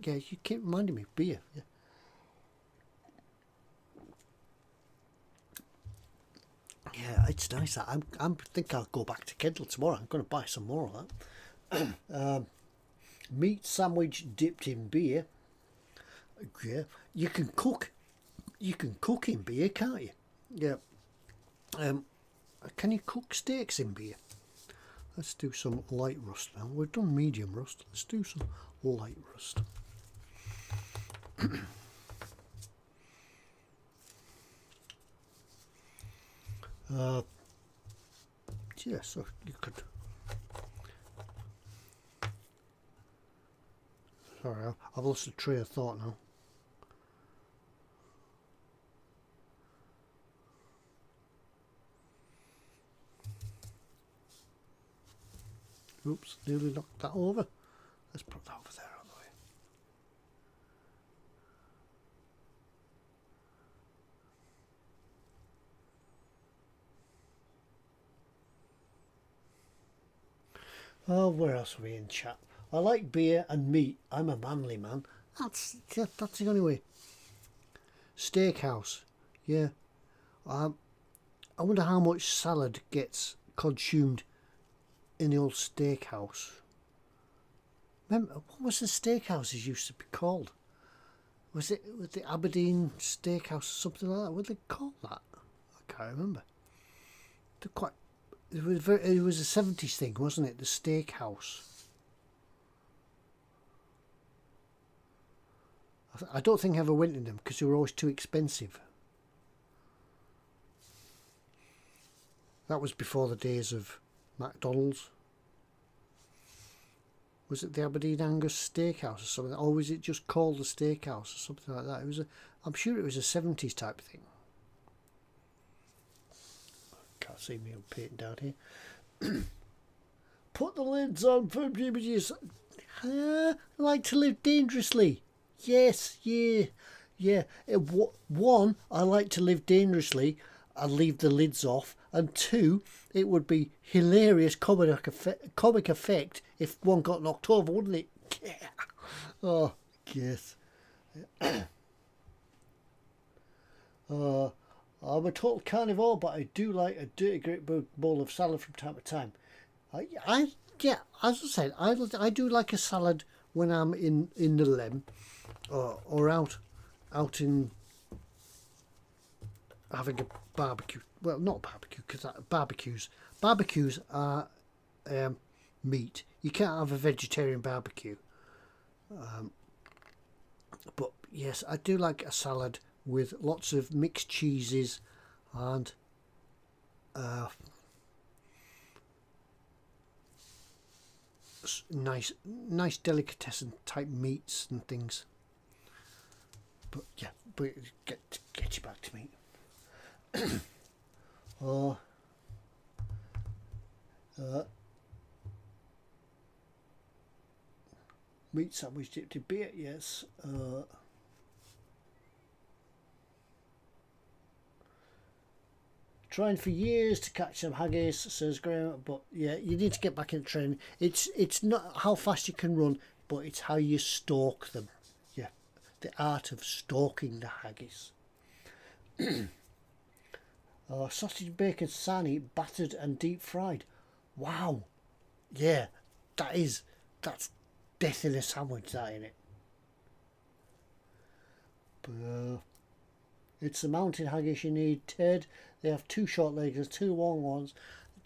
[SPEAKER 1] Yeah, you keep reminding me, beer. Yeah. Yeah, it's nice. I think I'll go back to Kendal tomorrow. I'm going to buy some more of that. Meat sandwich dipped in beer. Yeah, you can cook. You can cook in beer, can't you? Yeah. Can you cook steaks in beer? Let's do some light rust now. We've done medium rust. Let's do some light rust. Yeah, so you could. Sorry, I've lost a train of thought now. Oops, nearly knocked that over. Let's put that over there out of the way. Oh, where else are we in chat? I like beer and meat. I'm a manly man. That's the only way. Steakhouse. Yeah. I wonder how much salad gets consumed in the old steakhouse. Remember, what was the steakhouses used to be called? Was it the Aberdeen Steakhouse or something like that? What did they call that? I can't remember. They're quite. It was a 70s thing, wasn't it? The steakhouse. I don't think I ever went in them because they were always too expensive. That was before the days of McDonald's. Was it the Aberdeen Angus Steakhouse or something? Or was it just called the Steakhouse or something like that? It was I'm sure it was a 70s type thing. Can't see me painting down here. Put the lids on for images. I like to live dangerously. Yes, yeah. One, I like to live dangerously. I leave the lids off. And two, it would be hilarious comic effect if one got knocked over, wouldn't it? Yeah. Oh, yes. I'm a total carnivore, but I do like a dirty great bowl of salad from time to time. Yeah, as I said, I do like a salad when I'm in the Lem or out in having a barbecue. Well, not barbecue, because barbecues are meat. You can't have a vegetarian barbecue. But yes, I do like a salad with lots of mixed cheeses and nice delicatessen type meats and things. But yeah, but get you back to meat. Meat sandwich dipped in beer, yes. Trying for years to catch some haggis, says Graham, but yeah, you need to get back in training. It's not how fast you can run, but it's how you stalk them. Yeah, the art of stalking the haggis. Sausage, bacon, sarnie, battered and deep fried. Wow. Yeah, that's death in a sandwich, that, ain't it? But, it's the mountain haggis you need, Ted. They have 2 short legs and 2 long ones.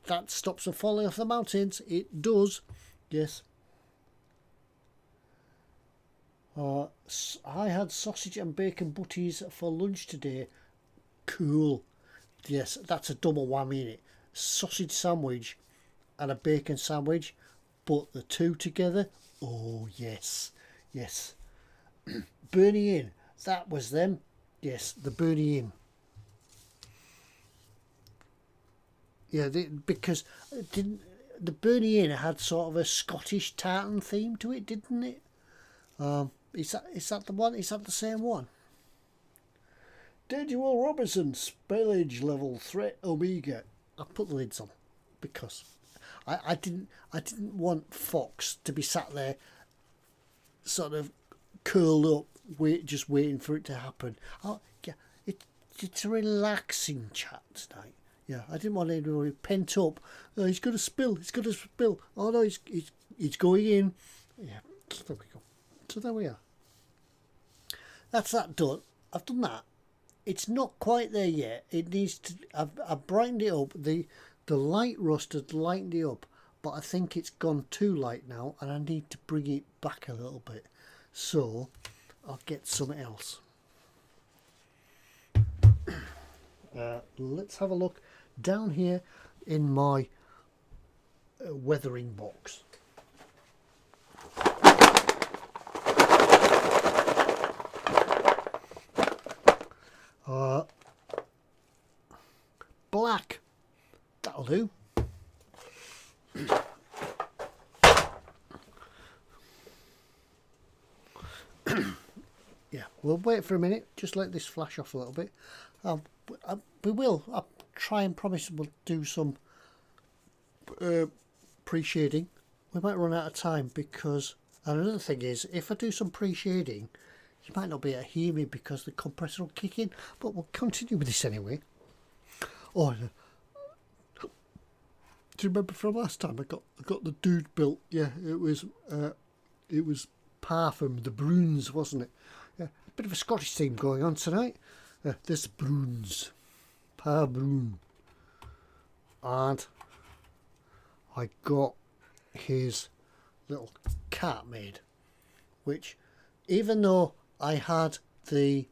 [SPEAKER 1] That stops them falling off the mountains. It does. Yes. I had sausage and bacon butties for lunch today. Cool. Yes, that's a double whammy, innit? Sausage sandwich and a bacon sandwich, but the two together. Oh yes, yes. Bernie Inn, that was them. Yes, the Bernie Inn. Yeah, because the Bernie Inn had sort of a Scottish tartan theme to it, didn't it? Is that the one? Is that the same one? Danger-Will Robinson, spillage level threat Omega. I put the lids on because I didn't want Fox to be sat there sort of curled up, just waiting for it to happen. Yeah, it's a relaxing chat tonight. Yeah, I didn't want anybody pent up. Oh, he's going to spill. He's going to spill. Oh no, he's going in. Yeah, so there we go. So there we are. That's that done. I've done that. It's not quite there yet. It needs to. I've brightened it up. The light rust had lightened it up, but I think it's gone too light now, and I need to bring it back a little bit. So I'll get something else. Let's have a look down here in my weathering box. Black, that'll do. Yeah, we'll wait for a minute, just let this flash off a little bit. I'll try and promise we'll do some pre-shading. We might run out of time because, and another thing is, if I do some pre-shading, you might not be able to hear me because the compressor will kick in, but we'll continue with this anyway. Oh, Do you remember from last time? I got the dude built. Yeah, it was Parfum, the Bruins, wasn't it? Yeah, a bit of a Scottish theme going on tonight. This Bruins, Pa Brun, and I got his little cat made, which, even though I had the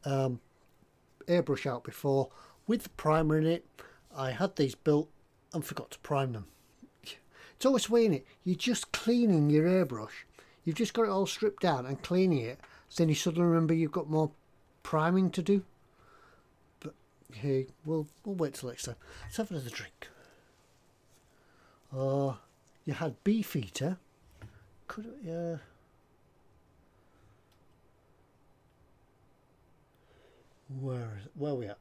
[SPEAKER 1] airbrush out before with the primer in it, I had these built and forgot to prime them. It's always weighing it. You're just cleaning your airbrush. You've just got it all stripped down and cleaning it. Then you suddenly remember you've got more priming to do. But hey, we'll wait till next time. Let's have another drink. You had Beefeater. Could it, where are we at?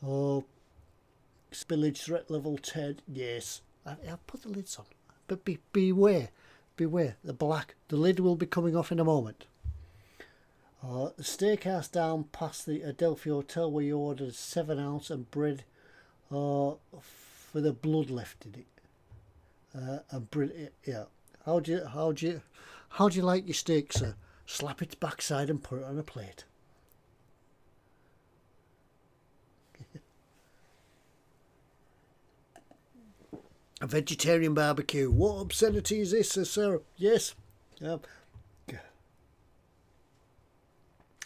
[SPEAKER 1] Oh, spillage threat level 10. Yes, I'll put the lids on, but beware, the lid will be coming off in a moment. The steakhouse down past the Adelphi Hotel where you ordered 7 ounce and bread for the blood left in it. And bread, yeah. How do you like your steak, sir? Slap its backside and put it on a plate. A vegetarian barbecue. What obscenity is this, sir? Yes. Are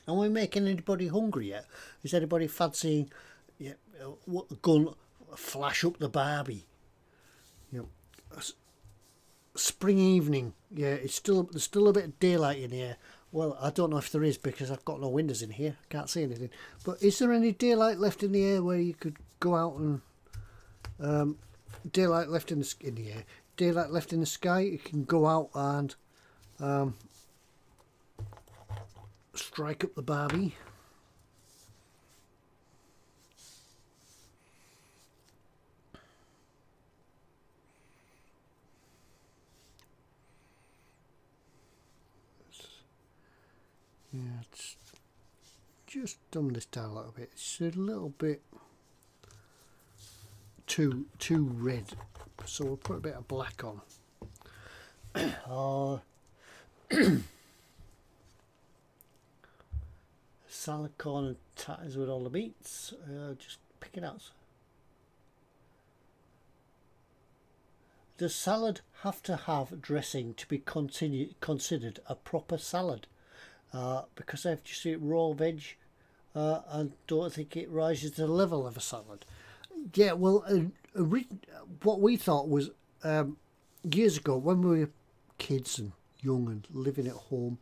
[SPEAKER 1] we making anybody hungry yet? Is anybody fancying what gun flash up the Barbie? Spring evening. Yeah, there's still a bit of daylight in here. Well, I don't know if there is because I've got no windows in here. I can't see anything. But is there any daylight left in the air where you could go out and daylight left in the air? Daylight left in the sky. You can go out and strike up the Barbie. Yeah, it's just dumb this down a little bit. It's a little bit too red, so we'll put a bit of black on. Salad corn and tatters with all the meats. Just pick it out. Does salad have to have dressing to be considered a proper salad? Because I've just eaten raw veg and don't think it rises to the level of a salad. Yeah, well, what we thought was years ago when we were kids and young and living at home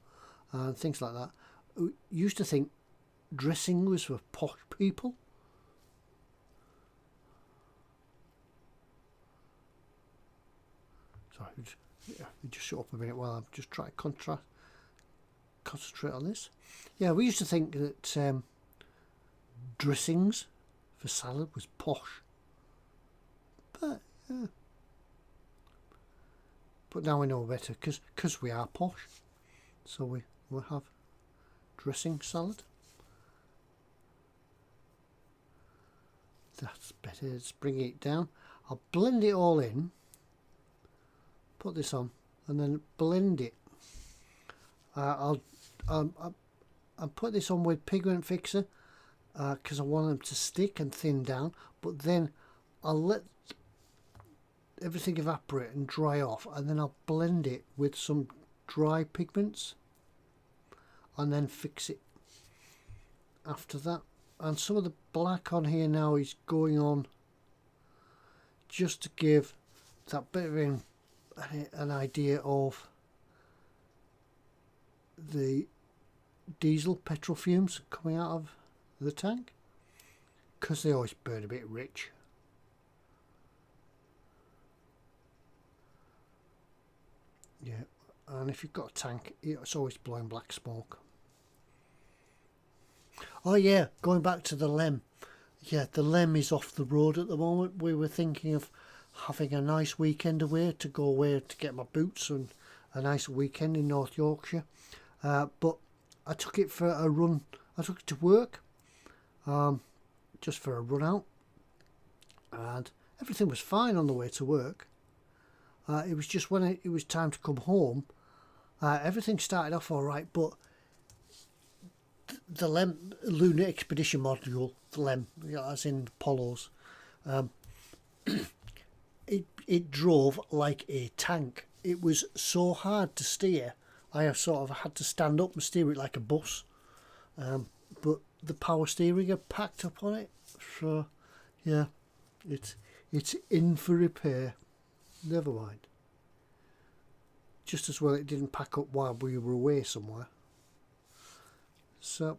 [SPEAKER 1] and things like that, we used to think dressing was for posh people. Sorry, just shut up a minute while I'm just trying to concentrate on this. Yeah, we used to think that dressings for salad was posh, but now we know better because we are posh, so we will have dressing salad. That's better. Let's bring it down. I'll blend it all in, put this on, and then blend it. I'll put this on with pigment fixer because I want them to stick and thin down, but then I'll let everything evaporate and dry off, and then I'll blend it with some dry pigments and then fix it after that. And some of the black on here now is going on just to give that bit of an idea of the petrol fumes coming out of the tank, because they always burn a bit rich. Yeah, and if you've got a tank, it's always blowing black smoke. Oh yeah, going back to the Lem. Yeah, the Lem is off the road at the moment. We were thinking of having a nice weekend away, to go away to get my boots and a nice weekend in North Yorkshire. But I took it for a run. I took it to work, just for a run out, and everything was fine on the way to work. It was just when it was time to come home, everything started off all right, but the LEM, Lunar Expedition Module, the LEM, as in Apollo's, it drove like a tank. It was so hard to steer. I have sort of had to stand up and steer it like a bus. But the power steering had packed up on it, so yeah, it's in for repair. Never mind. Just as well it didn't pack up while we were away somewhere. So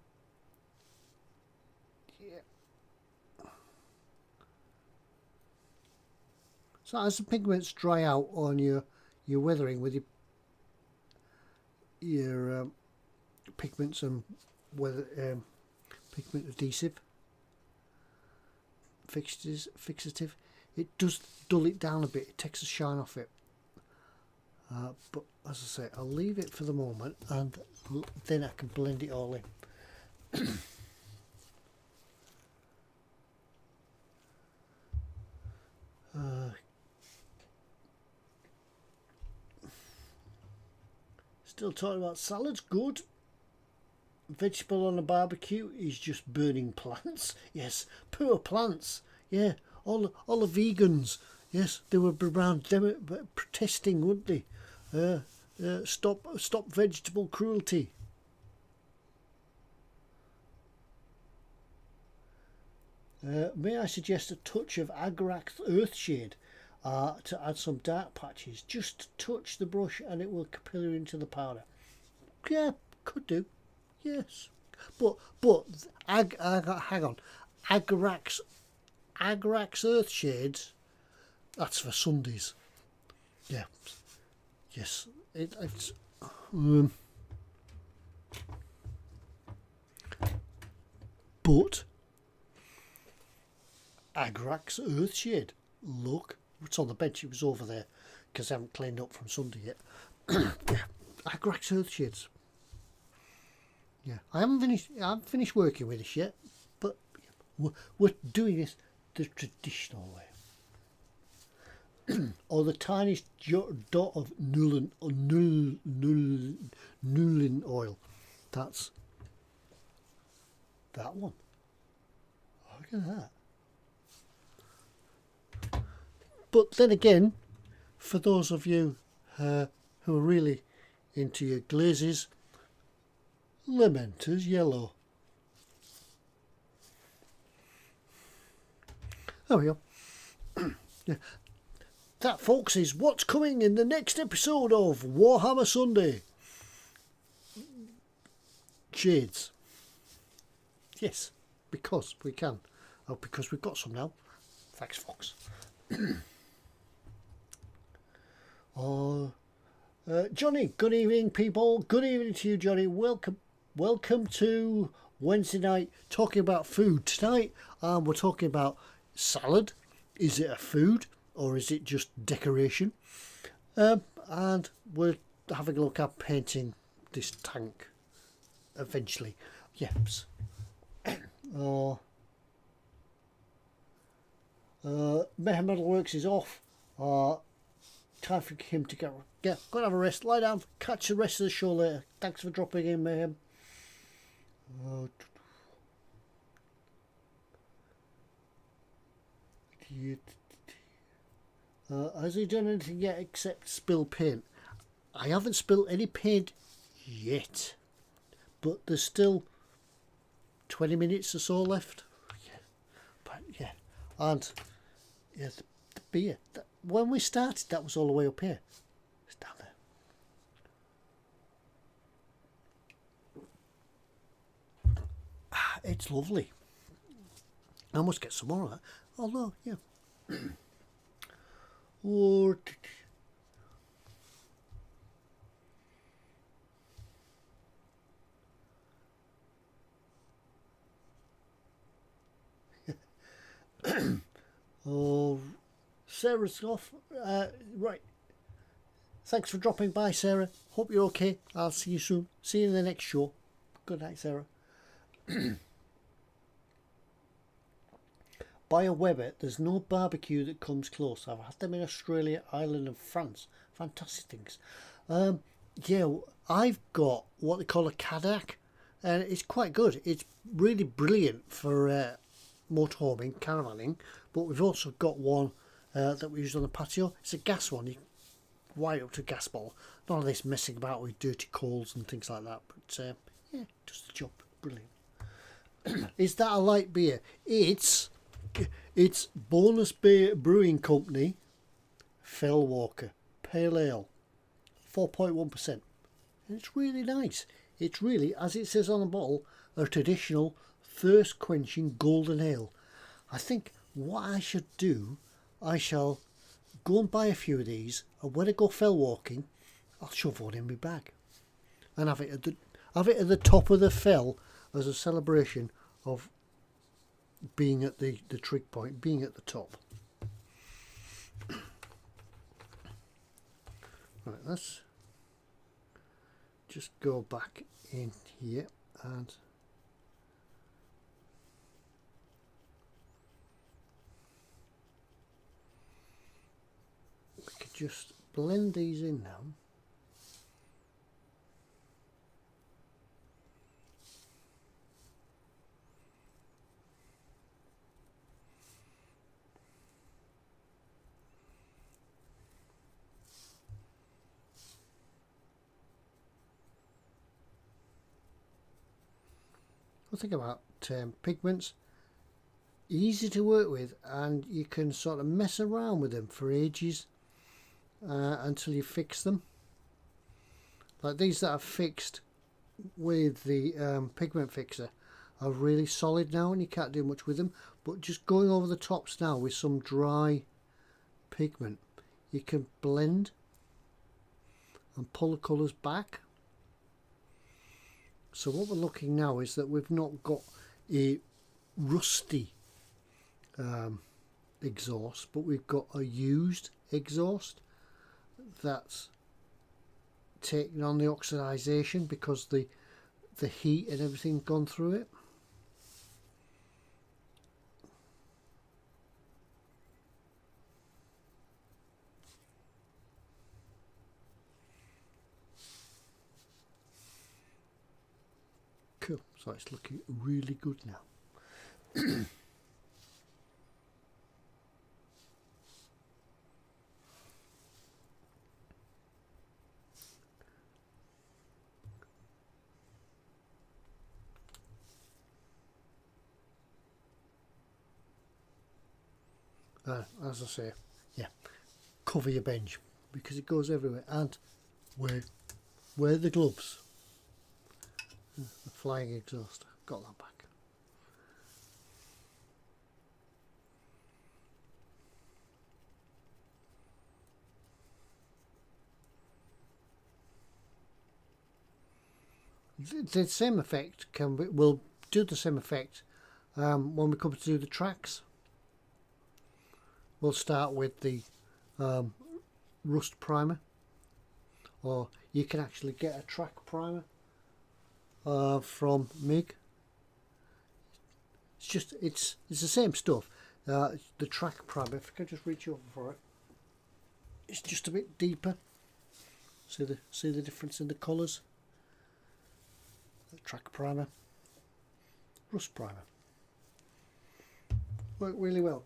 [SPEAKER 1] yeah. So as the pigments dry out on your weathering with your pigments and pigment adhesive fixative, it does dull it down a bit. It takes the shine off it. But as I say, I'll leave it for the moment, and then I can blend it all in. Still talking about salads. Good. Vegetable on a barbecue is just burning plants. Yes, poor plants. Yeah, all the vegans. Yes, they were around protesting, wouldn't they? Stop vegetable cruelty. May I suggest a touch of Agarax Earthshade to add some dark patches? Just touch the brush and it will capillary into the powder. Yeah, could do. Yes, but hang on, Agarax Earthshades. That's for Sundays. Yeah. Yes. It's. But Agarax Earthshade. Look, it's on the bench. It was over there because I haven't cleaned up from Sunday yet. Yeah. Agarax Earthshades. Yeah, I haven't finished working with this yet, but we're doing this the traditional way. Or the tiniest dot of Nuln oil. That's that one. Look at that. But then again, for those of you who are really into your glazes, Lamenter's yellow. There we go. Yeah. That, folks, is what's coming in the next episode of Warhammer Sunday. Shades. Yes, because we can. Oh, because we've got some now. Thanks, Fox. Johnny, good evening, people. Good evening to you, Johnny. Welcome to Wednesday night, talking about food. Tonight, we're talking about salad. Is it a food or is it just decoration? And we're having a look at painting this tank eventually. Yes. Mayhem Metalworks is off. Time for him to go and have a rest, lie down, catch the rest of the show later. Thanks for dropping in, Mayhem. Has he done anything yet except spill paint? I haven't spilled any paint yet, but there's still 20 minutes or so left. Yeah. But yeah, and yeah, the beer. When we started, that was all the way up here. It's down there. It's lovely. I must get some more of that. Although, yeah. Or oh, Sarah's off. Right. Thanks for dropping by, Sarah. Hope you're okay. I'll see you soon. See you in the next show. Good night, Sarah. Buy a Weber. There's no barbecue that comes close. I've had them in Australia, Ireland and France. Fantastic things. Yeah, I've got what they call a Kadak, and it's quite good. It's really brilliant for motorhoming, caravanning, but we've also got one that we use on the patio. It's a gas one. You wire up to a gas bottle. None of this messing about with dirty coals and things like that, but yeah, does the job. Brilliant. Is that a light beer? It's Bonus Beer Brewing Company Fellwalker Pale Ale, 4.1%. And it's really nice. It's really, as it says on the bottle, a traditional thirst quenching golden ale. I think what I should do, I shall go and buy a few of these, and when I go fell walking, I'll shove one in my bag and have it at the top of the fell as a celebration of being at the trig point, being at the top. Right, let's just go back in here and we could just blend these in now. One thing about pigments, easy to work with, and you can sort of mess around with them for ages until you fix them. Like these that are fixed with the pigment fixer are really solid now, and you can't do much with them. But just going over the tops now with some dry pigment, you can blend and pull the colours back. So what we're looking now is that we've not got a rusty exhaust, but we've got a used exhaust that's taken on the oxidization because the heat and everything gone through it. Cool, so it's looking really good now. As I say, yeah, cover your bench because it goes everywhere, and wear the gloves. The flying exhaust, got that back. The same effect will do the same effect when we come to do the tracks. We'll start with the rust primer, or you can actually get a track primer from MIG. It's the same stuff. The track primer, if I can just reach over for it, it's just a bit deeper. See the difference in the colours. The track primer, rust primer, work really well.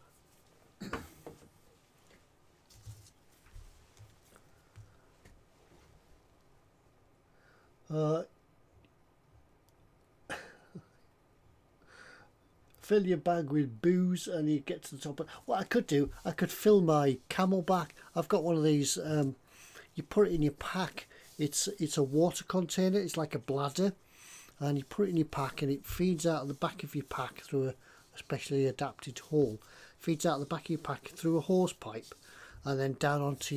[SPEAKER 1] Fill your bag with booze and you get to the top. What I could do, I could fill my Camelback. I've got one of these. You put it in your pack. It's a water container. It's like a bladder, and you put it in your pack, and it feeds out of the back of your pack through a specially adapted hole. Feeds out of the back of your pack through a hose pipe, and then down onto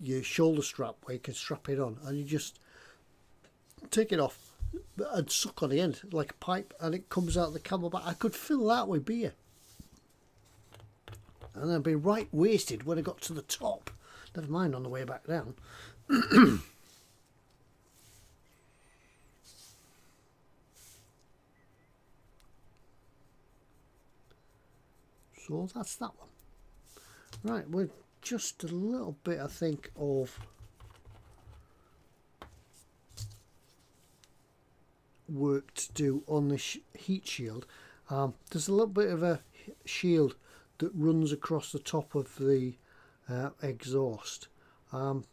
[SPEAKER 1] your shoulder strap where you can strap it on, and you just take it off and suck on the end like a pipe, and it comes out of the Camelback. I could fill that with beer, and I'd be right wasted when I got to the top, never mind on the way back down. So that's that one. Right, we're just a little bit, I think, of work to do on the heat shield. There's a little bit of a shield that runs across the top of the exhaust, and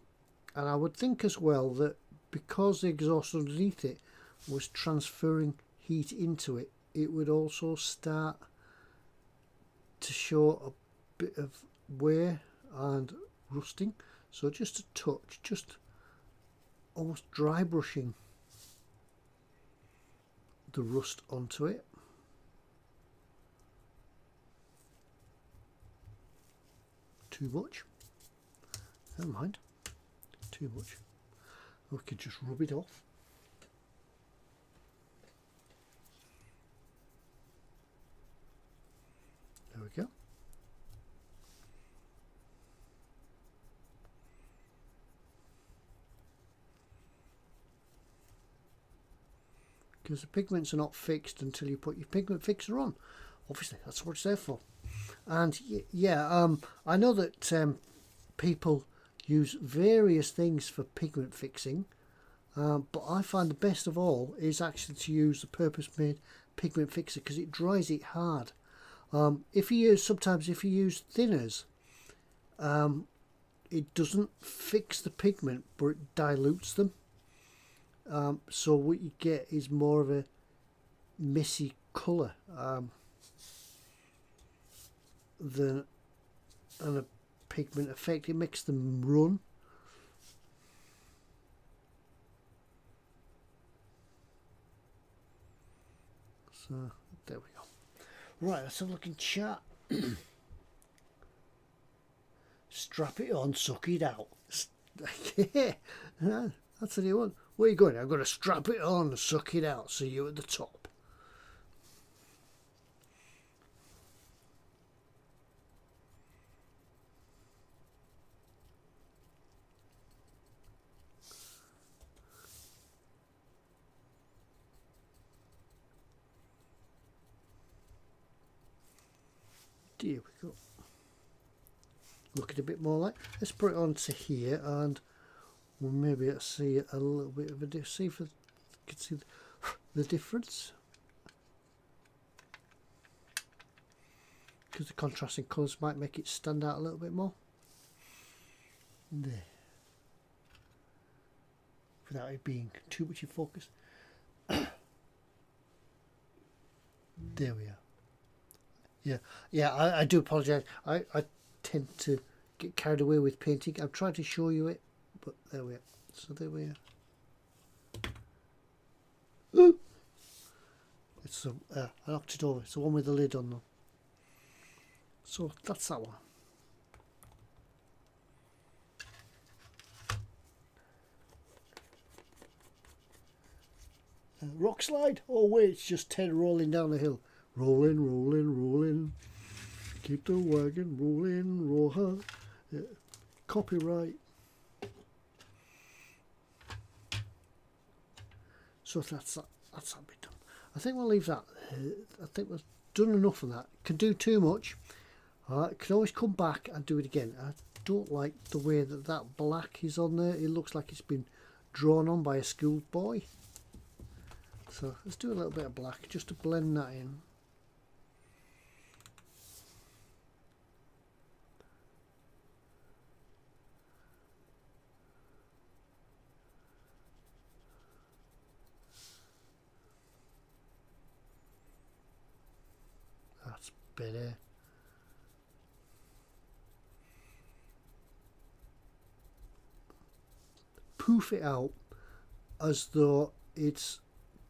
[SPEAKER 1] I would think as well that because the exhaust underneath it was transferring heat into it, it would also start to show a bit of wear and rusting. So just a touch, just almost dry brushing the rust onto it. Too much? Never mind. Too much. We could just rub it off. There we go. Because the pigments are not fixed until you put your pigment fixer on. Obviously, that's what it's there for. And yeah, I know that people use various things for pigment fixing, but I find the best of all is actually to use the purpose-made pigment fixer because it dries it hard. Sometimes if you use thinners, it doesn't fix the pigment, but it dilutes them. So what you get is more of a messy colour than a pigment effect. It makes them run. So there we go. Right, let's have a look in chat. Strap it on, suck it out. Yeah, that's the new one. Where are you going? I'm going to strap it on, suck it out. See you at the top. There we go. Looking a bit more like. Let's put it onto here, and we'll maybe see a little bit of a difference. See if you can see the difference. Because the contrasting colours might make it stand out a little bit more. There. Without it being too much in focus. There we are. Yeah, I do apologise. I tend to get carried away with painting. I'm trying to show you it, but there we are. So there we are. Ooh. It's I knocked it over. It's the one with the lid on though. So that's that one. Rock slide? Oh wait, it's just Ted rolling down the hill. Rolling, rolling, rolling. Keep the wagon rolling, roll her. Yeah. Copyright. So that's that bit done. I think we'll leave that. I think we've done enough of that. Can do too much. Can always come back and do it again. I don't like the way that black is on there. It looks like it's been drawn on by a schoolboy. So let's do a little bit of black just to blend that in. That's better. Poof it out as though it's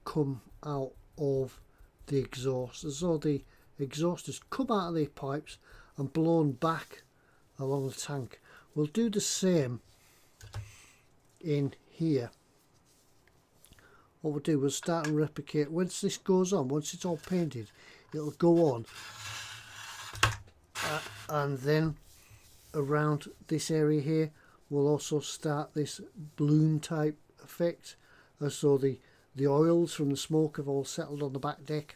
[SPEAKER 1] come out of the exhaust, as though the exhaust has come out of the pipes and blown back along the tank. We'll do the same in here. What we'll do, we'll start and replicate. Once this goes on, once it's all painted, it'll go on, and then around this area here we'll also start this bloom type effect, as though the oils from the smoke have all settled on the back deck,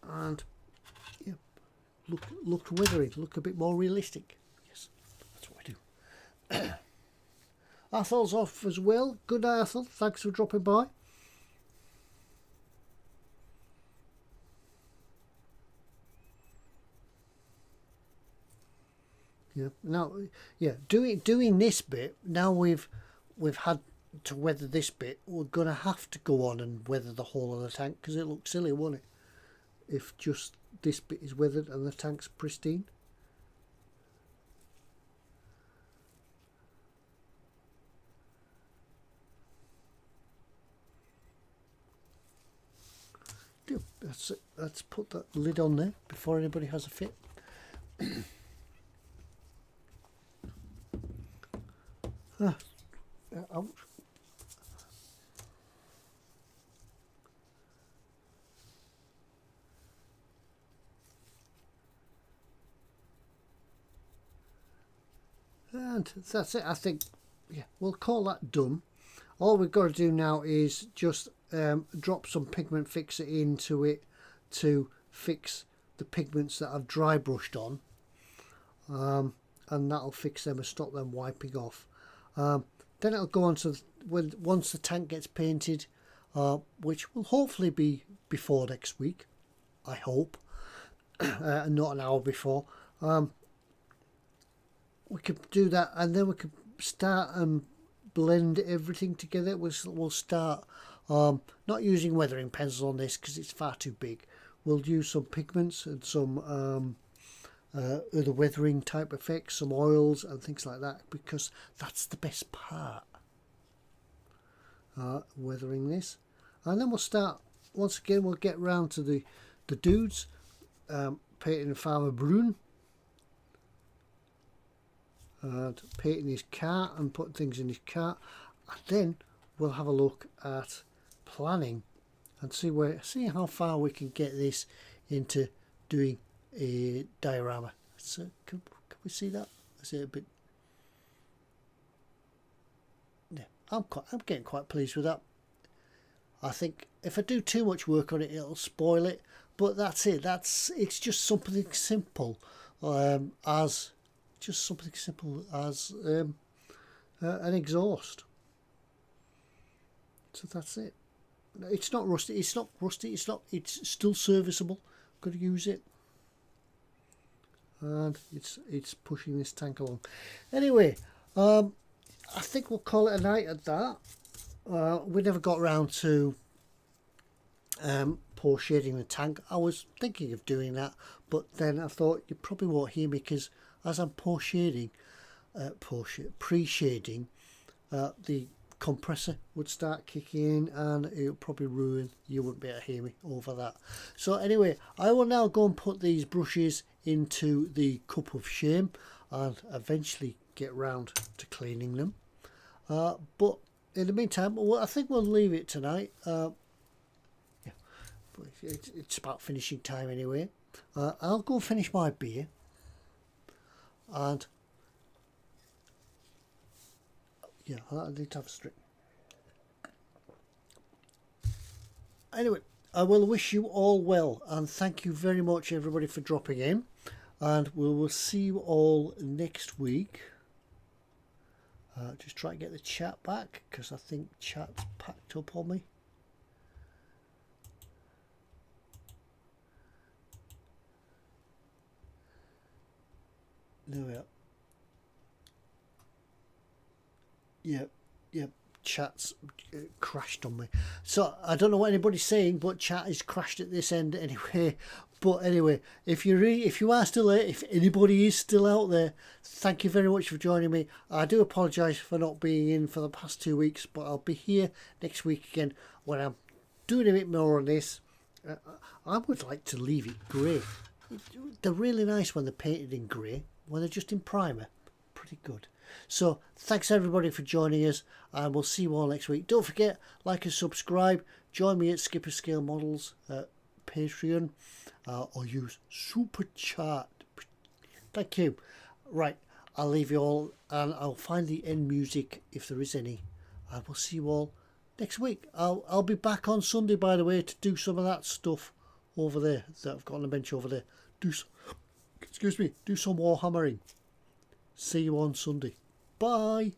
[SPEAKER 1] and look weathered, look a bit more realistic. Yes, that's what I do. Athel's off as well. Good night, Athel. Thanks for dropping by. Yeah. Now, yeah, doing this bit. Now we've had to weather this bit. We're gonna have to go on and weather the whole of the tank because it looks silly, won't it? If just this bit is weathered and the tank's pristine. That's it. Let's put that lid on there before anybody has a fit. Ouch. And that's it. I think, yeah, we'll call that done. All we've got to do now is just drop some pigment fixer into it to fix the pigments that I've dry brushed on, and that'll fix them and stop them wiping off. Then it'll go on to once the tank gets painted, which will hopefully be before next week, I hope, not an hour before. We could do that, and then we could start and blend everything together. We'll start not using weathering pencils on this because it's far too big. We'll use some pigments and some other weathering type effects, some oils and things like that, because that's the best part, weathering this. And then we'll start, once again, we'll get round to the dudes, painting Farmer Brune, and painting his car and putting things in his car. And then we'll have a look at planning and see how far we can get this into doing a diorama. So can we see that? Is it a bit? Yeah, I'm getting quite pleased with that. I think if I do too much work on it, it'll spoil it. But that's it. It's just something simple, as an exhaust. So that's it. It's not rusty. It's not rusty. It's still serviceable. Got to use it. And it's pushing this tank along. Anyway, I think we'll call it a night at that. We never got around to pour shading the tank. I was thinking of doing that, but then I thought you probably won't hear me because as I'm pre-shading, the compressor would start kicking in and it would probably ruin, you wouldn't be able to hear me over that. So anyway, I will now go and put these brushes into the cup of shame and eventually get round to cleaning them. But in the meantime, I think we'll leave it tonight. Yeah, it's about finishing time anyway. I'll go finish my beer. And yeah, I need to have a strip. Anyway, I will wish you all well, and thank you very much everybody for dropping in, and we will see you all next week. Just try and get the chat back because I think chat's packed up on me. There we are. Yep, chat's crashed on me. So I don't know what anybody's saying, but chat is crashed at this end anyway. But anyway, if you are still there, if anybody is still out there, thank you very much for joining me. I do apologise for not being in for the past 2 weeks, but I'll be here next week again when I'm doing a bit more on this. I would like to leave it grey. They're really nice when they're painted in grey. When they're just in primer, pretty good. So thanks everybody for joining us, and we'll see you all next week. Don't forget, like and subscribe. Join me at Skipper Scale Models Patreon, or use Super Chat. Thank you. Right, I'll leave you all, and I'll find the end music if there is any. And we'll see you all next week. I'll be back on Sunday, by the way, to do some of that stuff over there that I've got on the bench over there. excuse me, do some war hammering. See you on Sunday. Bye.